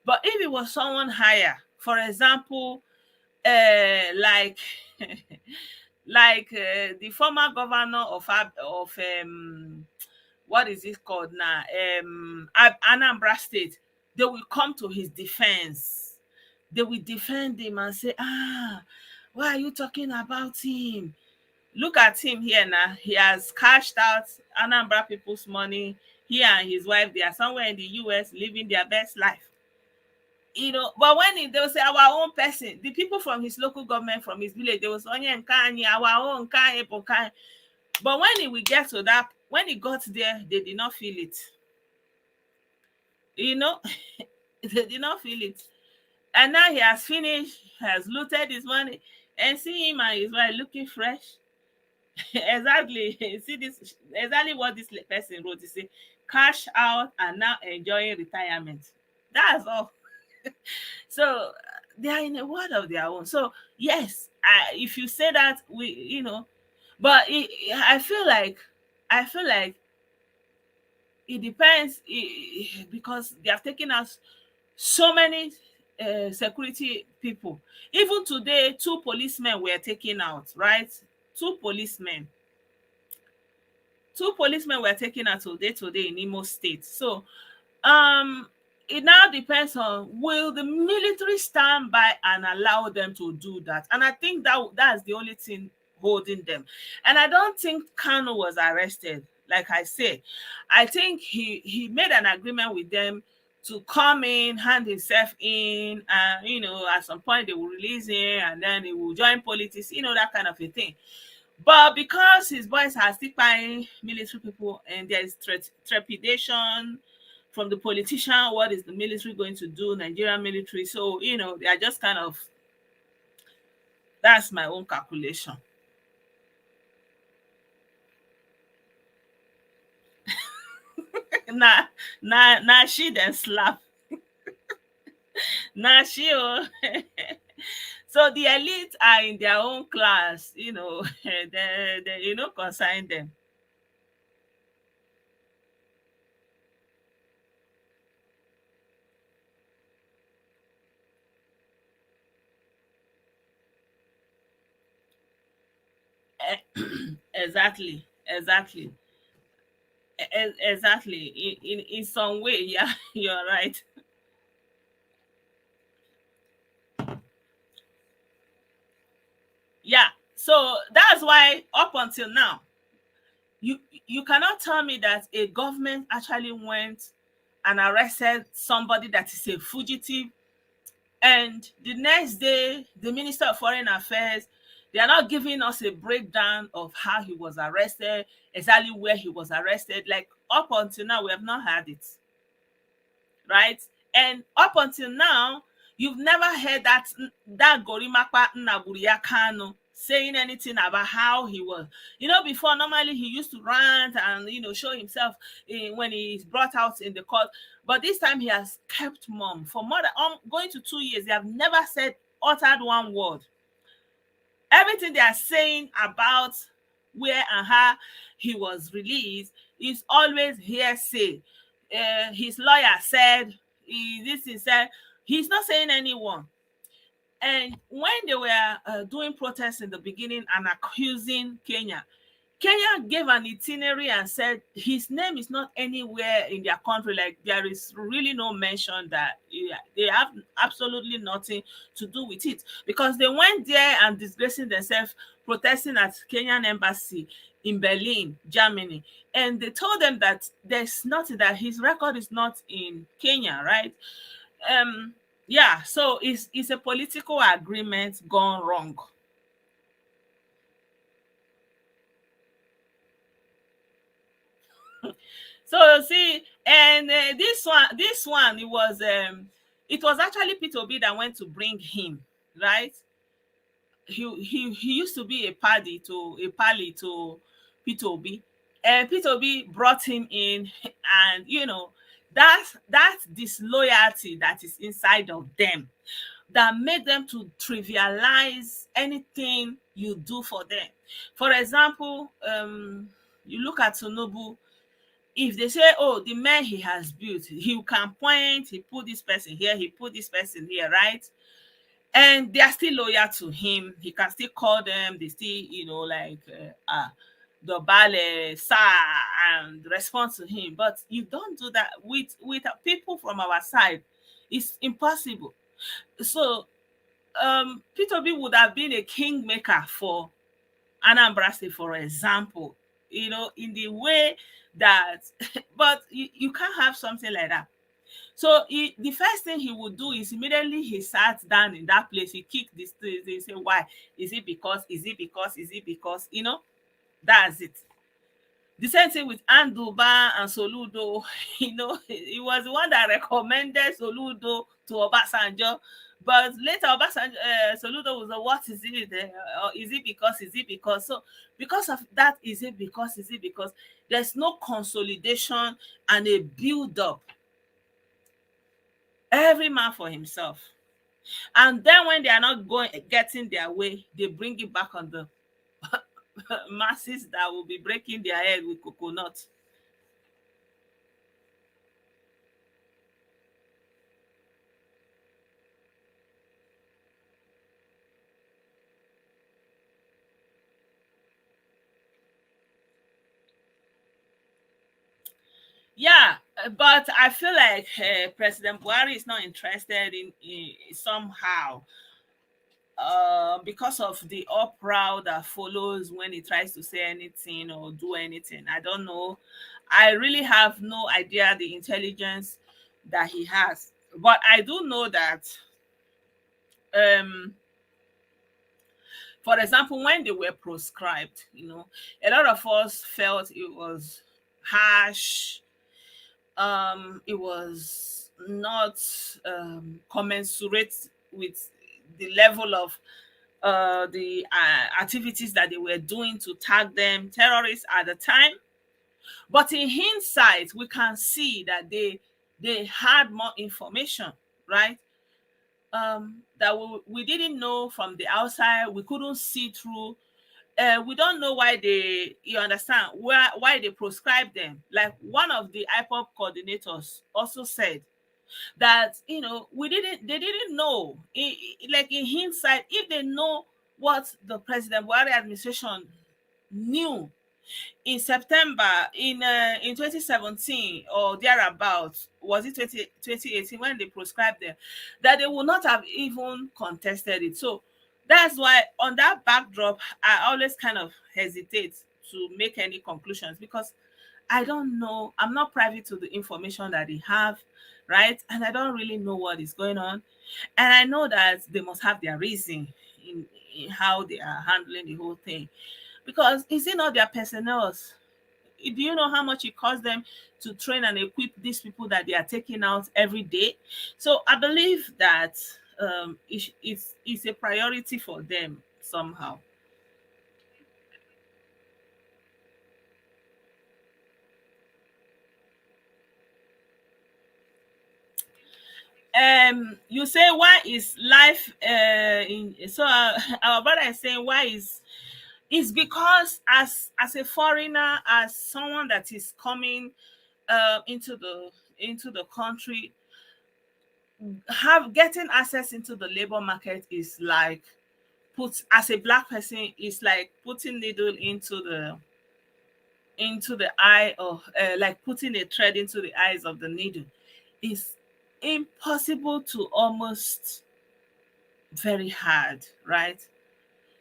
But if it was someone higher, for example, like the former governor of what is it called now, Anambra State, they will come to his defense. They will defend him and say, why are you talking about him? Look at him here now. He has cashed out Anambra people's money. He and his wife, they are somewhere in the US living their best life. But when they'll say our own person, the people from his local government, from his village, they will say, "Onye nke anyị, our own kind." But when he will get to that, when he got there, they did not feel it. You know, they did not feel it. And now he has finished, has looted his money, and see him and his wife looking fresh. Exactly. See this exactly what this person wrote. He say, cash out and now enjoying retirement. That's all. So they are in a world of their own. So yes, if you say that, but I feel like it depends, because they have taken us so many security people. Even today, two policemen were taken out, right? Two policemen two policemen were taken out today in Imo State. So um it now depends on, will the military stand by and allow them to do that? And I think that's the only thing holding them. And I don't think Kano was arrested. Like I said, I think he made an agreement with them to come in, hand himself in, and at some point they will release him, and then he will join politics, that kind of a thing. But because his boys are still buying military people, and there is trepidation from the politician, what is the military going to do, Nigerian military? So, they are just kind of, that's my own calculation. Nah, nah, she then slap. Nah, she, oh. So the elite are in their own class, they consign them. Exactly, exactly. Exactly. In some way, yeah, you're right. Yeah. So that's why up until now, you you cannot tell me that a government actually went and arrested somebody that is a fugitive, and the next day the Minister of Foreign Affairs, they are not giving us a breakdown of how he was arrested, exactly where he was arrested. Like, up until now, we have not had it, right? And up until now, you've never heard that Gorimapa Nnaburia Kanu saying anything about how he was. Before, normally he used to rant and show himself when he's brought out in the court. But this time he has kept mum for more than going to 2 years. They have never said, uttered one word. Everything they are saying about where and how he was released is always hearsay. His lawyer said, he said, he's not saying anyone. And when they were doing protests in the beginning and accusing Kenya gave an itinerary and said his name is not anywhere in their country. Like, there is really no mention that they have absolutely nothing to do with it, because they went there and disgracing themselves, protesting at Kenyan embassy in Berlin, Germany, and they told them that there's nothing, that his record is not in Kenya, right? Um, yeah, so it's a political agreement gone wrong. So see, and this one, it was actually Peter Obi that went to bring him, right? He used to be a pally to Peter Obi, and Peter Obi brought him in, and that disloyalty that is inside of them, that made them to trivialize anything you do for them. For example, you look at Tinubu. If they say, oh, the man he has built, he can point, he put this person here, he put this person here, right? And they are still loyal to him. He can still call them, they still, like, the Bale, sir, and respond to him. But you don't do that with people from our side. It's impossible. So Peter B would have been a kingmaker for Anambra State, for example, in the way that, but you can't have something like that. So the first thing he would do is, immediately he sat down in that place, he kicked the stairs, he say, why? Is it because? That's it. The same thing with Anduba and Soludo. He was the one that recommended Soludo to Obasanjo. But later, Soludo was like, what is it? Is it because? Is it because? So, because of that, is it because? There's no consolidation and a build up. Every man for himself. And then when they are not getting their way, they bring it back on the masses that will be breaking their head with coconut. But I feel like President Buhari is not interested in somehow, because of the uproar that follows when he tries to say anything or do anything. I don't know. I really have no idea the intelligence that he has. But I do know that, um, for example, when they were proscribed, a lot of us felt it was harsh. It was not commensurate with the level of the activities that they were doing to tag them terrorists at the time. But in hindsight, we can see that they had more information, right? That we didn't know from the outside. We couldn't see through. We don't know why you understand, why they proscribed them. Like one of the IPOP coordinators also said that, they didn't know, like in hindsight, if they know what the President Buhari administration knew in September, in 2017 or thereabouts, was it 2018 when they proscribed them, that they would not have even contested it. So that's why, on that backdrop, I always kind of hesitate to make any conclusions, because I don't know. I'm not privy to the information that they have, right? And I don't really know what is going on. And I know that they must have their reason in how they are handling the whole thing. Because is it not their personnel? Do you know how much it costs them to train and equip these people that they are taking out every day? So I believe that it's a priority for them somehow. You say, why is life in so our brother is saying, why is because as a foreigner, as someone that is coming into the country, have getting access into the labor market is like, put as a black person, is like putting needle into the eye of, like putting a thread into the eyes of the needle. Is impossible to almost very hard, right?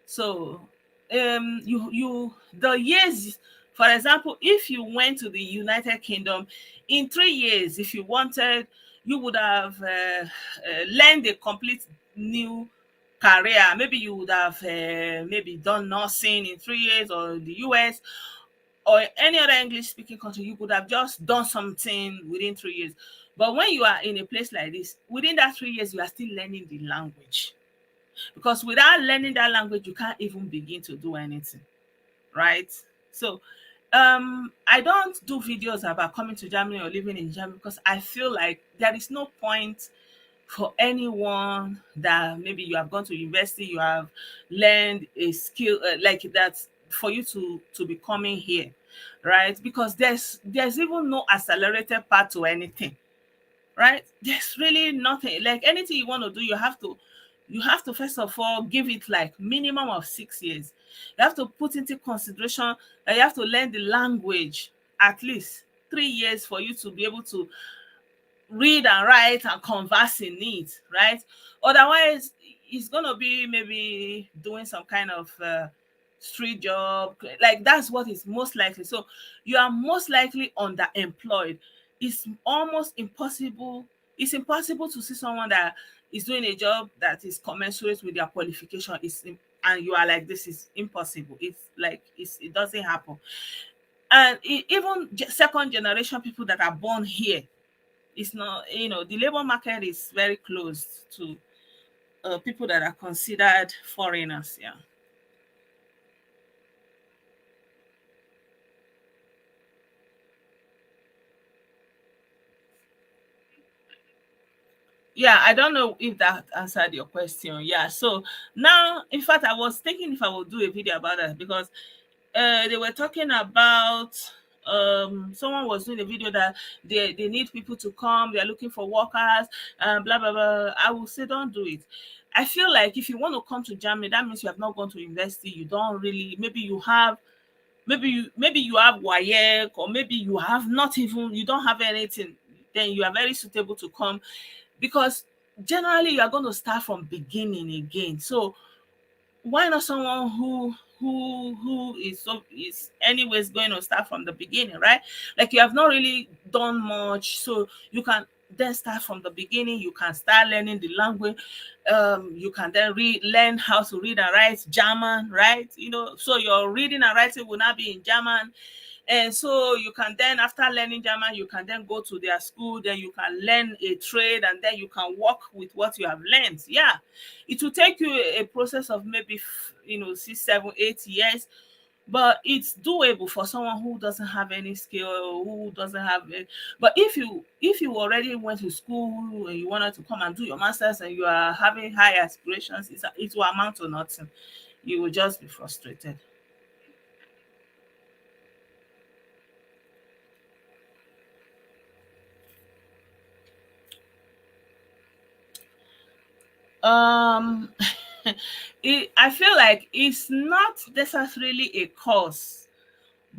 So, you the years, for example, if you went to the United Kingdom in 3 years, if you wanted, you would have learned a complete new career. Maybe you would have maybe done nursing in 3 years, or the US or any other English speaking country, you could have just done something within 3 years. But when you are in a place like this, within that 3 years, you are still learning the language, because without learning that language, you can't even begin to do anything, right? So I don't do videos about coming to Germany or living in Germany, because I feel like there is no point for anyone that maybe you have gone to university, you have learned a skill like that, for you to be coming here, right? Because there's even no accelerated path to anything, right? There's really nothing. Like anything you want to do, you have to first of all give it like minimum of 6 years. You have to put into consideration that you have to learn the language at least 3 years for you to be able to read and write and converse in it, right? Otherwise, it's gonna be maybe doing some kind of street job. Like that's what is most likely. So you are most likely underemployed. It's almost impossible. It's impossible to see someone that is doing a job that is commensurate with their qualification. And you are like, this is impossible. It's like it doesn't happen. And even second generation people that are born here, it's not, the labor market is very closed to people that are considered foreigners. Yeah. Yeah, I don't know if that answered your question. Yeah. So now, in fact, I was thinking if I would do a video about that, because they were talking about, someone was doing a video that they need people to come, they're looking for workers, blah blah blah. I will say, don't do it. I feel like if you want to come to Germany, that means you have not gone to university. You don't really, maybe you have Maybe you have WAEC, or maybe you have not even, you don't have anything, then you are very suitable to come, because generally you are going to start from beginning again. So why not someone who is anyways going to start from the beginning, right? Like, you have not really done much, so you can then start from the beginning. You can start learning the language. You can then learn how to read and write German, right? So your reading and writing will not be in German. And so you can then, after learning German, you can then go to their school, then you can learn a trade, and then you can work with what you have learned. Yeah, it will take you a process of maybe 6, 7, 8 years, but it's doable for someone who doesn't have any skill, or who doesn't have it. But if you already went to school and you wanted to come and do your masters, and you are having high aspirations, it will amount to nothing. You will just be frustrated. um I feel like it's not necessarily a cause,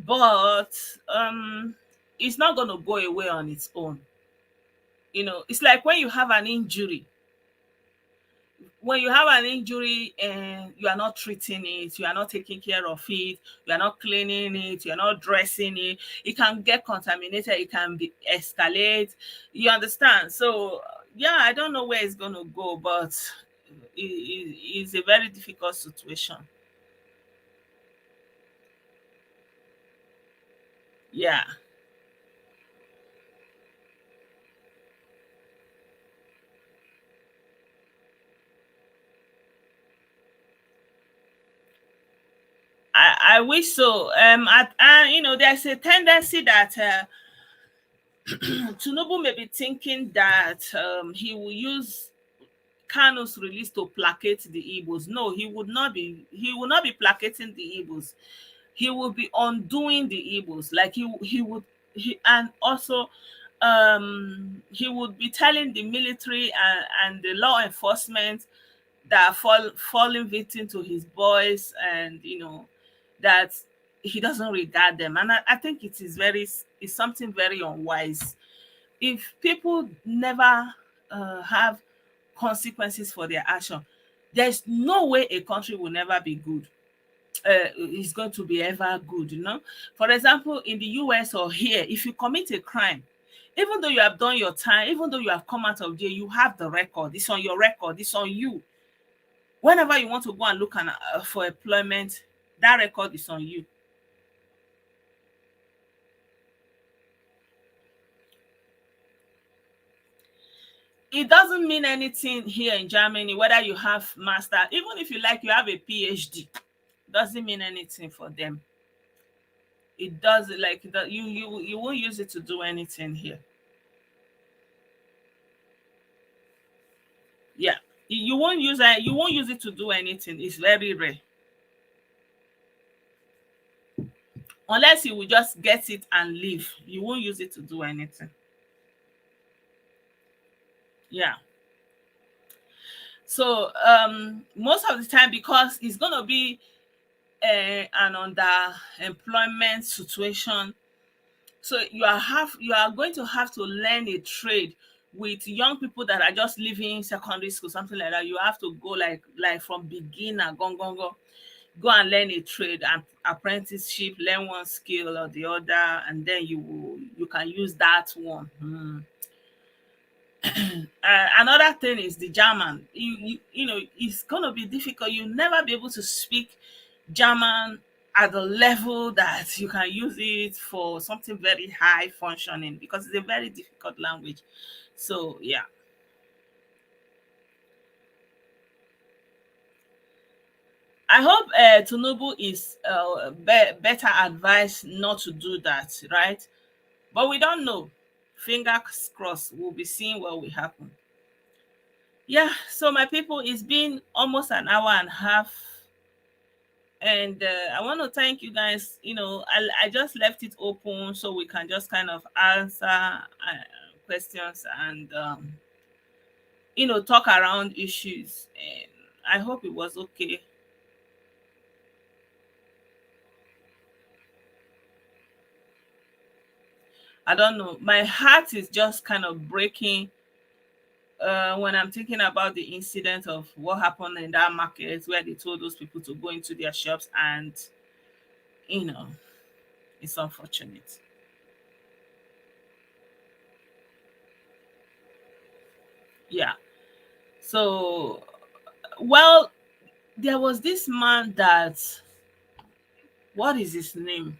but it's not going to go away on its own. It's like when you have an injury. When you have an injury and you are not treating it, you are not taking care of it, you are not cleaning it, you are not dressing it, it can get contaminated, it can be escalate. You understand? So yeah, I don't know where it's going to go, but it's a very difficult situation. Yeah, I wish so. There's a tendency that Tinubu may be thinking that he will use Kano's release to placate the Igbos. No, he would not be. He will not be placating the Igbos. He will be undoing the Igbos. Like, he would. And also, he would be telling the military and the law enforcement that are falling victim to his boys, and that he doesn't regard them. And I think it's something very unwise. If people never have consequences for their action, there's no way a country will never be good. Is going to be ever good. For example, in the US or here, if you commit a crime, even though you have done your time, even though you have come out of jail, you have the record. It's on your record. It's on you. Whenever you want to go and look for employment, that record is on you. It doesn't mean anything here in Germany whether you have master, even if you have a PhD, doesn't mean anything for them. It does, like, you won't use it to do anything here. Yeah, you won't use it to do anything. It's very rare, unless you will just get it and leave. You won't use it to do anything. Yeah. So most of the time, because it's going to be an underemployment situation, so you are going to have to learn a trade with young people that are just leaving secondary school, something like that. You have to go, like from beginner, go and learn a trade and apprenticeship, learn one skill or the other, and then you can use that one. Another thing is the German. It's gonna be difficult. You'll never be able to speak German at the level that you can use it for something very high functioning, because it's a very difficult language. So yeah, I hope Tinubu is better advised not to do that, right? But we don't know. Fingers crossed. We'll be seeing what will happen. Yeah. So my people, it's been almost an hour and a half, and I want to thank you guys. I just left it open so we can just kind of answer questions, and talk around issues. And I hope it was okay. I don't know. My heart is just kind of breaking when I'm thinking about the incident of what happened in that market where they told those people to go into their shops, and you know, it's unfortunate. Yeah. So, well, there was this man that, what is his name?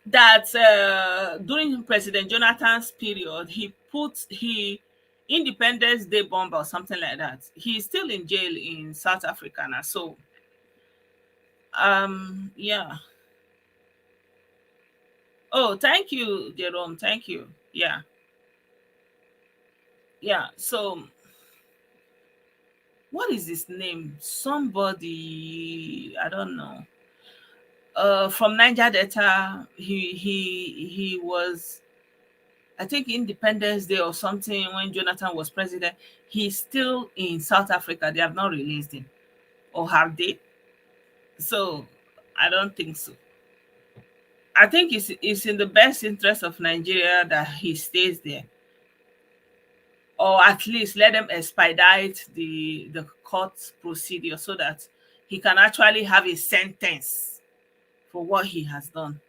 That during President Jonathan's period, he Independence Day bomb or something like that. He's still in jail in South Africa now. So, yeah. Oh, thank you, Jerome. Thank you. Yeah, yeah. So, what is his name? Somebody, I don't know. From Niger Delta. He was, I think, Independence Day or something when Jonathan was president. He's still in South Africa. They have not released him, or have they? So, I don't think so. I think it's in the best interest of Nigeria that he stays there, or at least let them expedite the court procedure so that he can actually have a sentence for what he has done.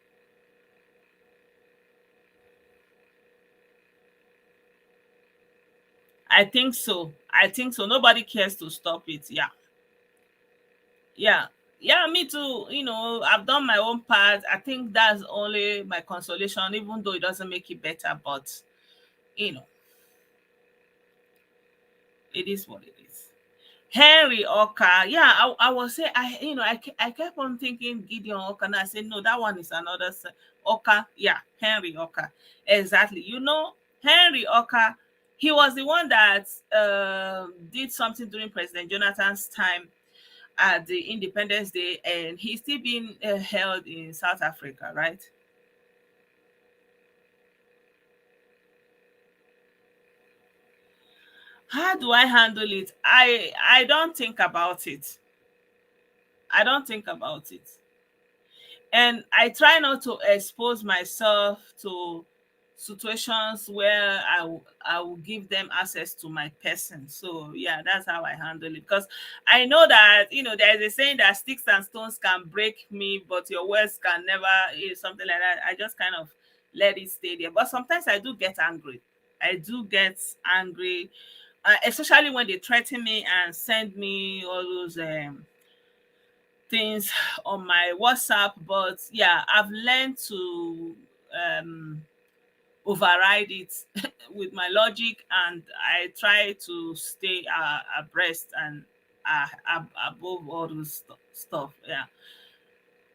I think so. I think so. Nobody cares to stop it. Yeah. Yeah. Yeah, me too. I've done my own part. I think that's only my consolation, even though it doesn't make it better. But, you know, it is what it is. Henry Oka. Yeah, I was saying, I kept on thinking Gideon Oka, and I said, no, that one is another Oka. Yeah, Henry Oka. Exactly. Henry Oka, he was the one that did something during President Jonathan's time at the Independence Day, and he's still being held in South Africa, right? How do I handle it? I don't think about it. I don't think about it. And I try not to expose myself to situations where I will give them access to my person. So yeah, that's how I handle it. Because I know that there's a saying that sticks and stones can break me, but your words can never, something like that. I just kind of let it stay there. But sometimes I do get angry. I do get angry, especially when they threaten me and send me all those things on my WhatsApp. But yeah, I've learned to um, override it with my logic, and I try to stay abreast and above all those stuff. Yeah,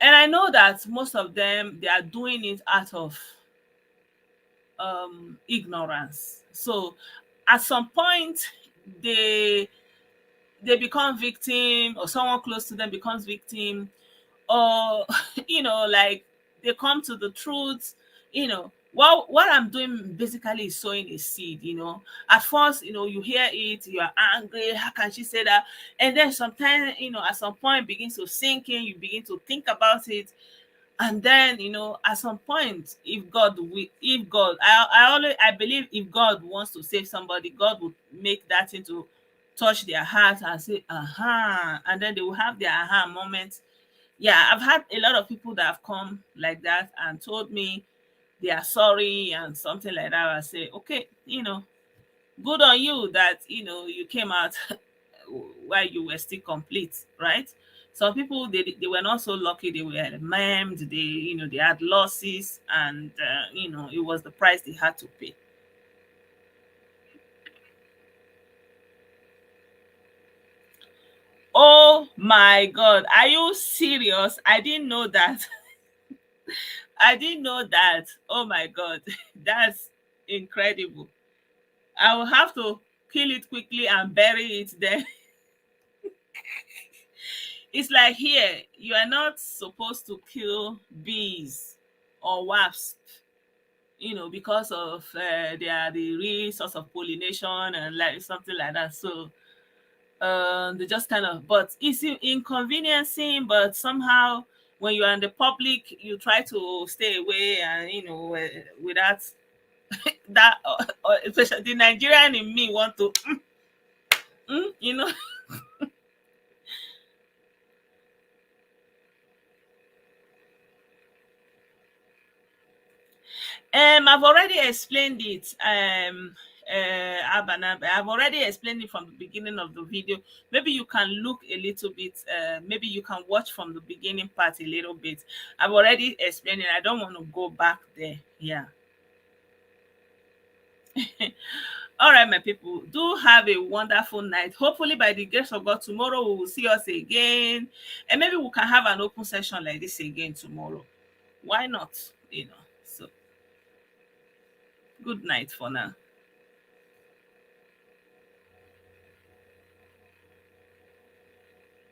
and I know that most of them, they are doing it out of ignorance. So at some point, they they become victim, or someone close to them becomes victim, or like they come to the truth. What I'm doing basically is sowing a seed. At first, you hear it, you are angry, how can she say that? And then sometimes, at some point, it begins to sink in, you begin to think about it. And then, at some point, if God, I believe, if God wants to save somebody, God will make that thing to touch their heart and say, aha, and then they will have their aha moment. Yeah, I've had a lot of people that have come like that and told me they are sorry and something like that. I say, okay, good on you that you came out while you were still complete, right? Some people, they were not so lucky. They were maimed. They had losses, and it was the price they had to pay. Oh my God, are you serious? I didn't know that. I didn't know that. Oh my God, that's incredible. I will have to kill it quickly and bury it there. It's like, here, you are not supposed to kill bees or wasps, because of they are the real source of pollination and like something like that. So they just kind of, but it's inconveniencing, but somehow when you're in the public, you try to stay away, and without that, especially the Nigerian in me want to, mm, you know. I've already explained it. Abana, I've already explained it from the beginning of the video. Maybe you can look a little bit. Maybe you can watch from the beginning part a little bit. I've already explained it. I don't want to go back there. Yeah. All right, my people. Do have a wonderful night. Hopefully, by the grace of God, tomorrow we will see us again, and maybe we can have an open session like this again tomorrow. Why not? So good night for now.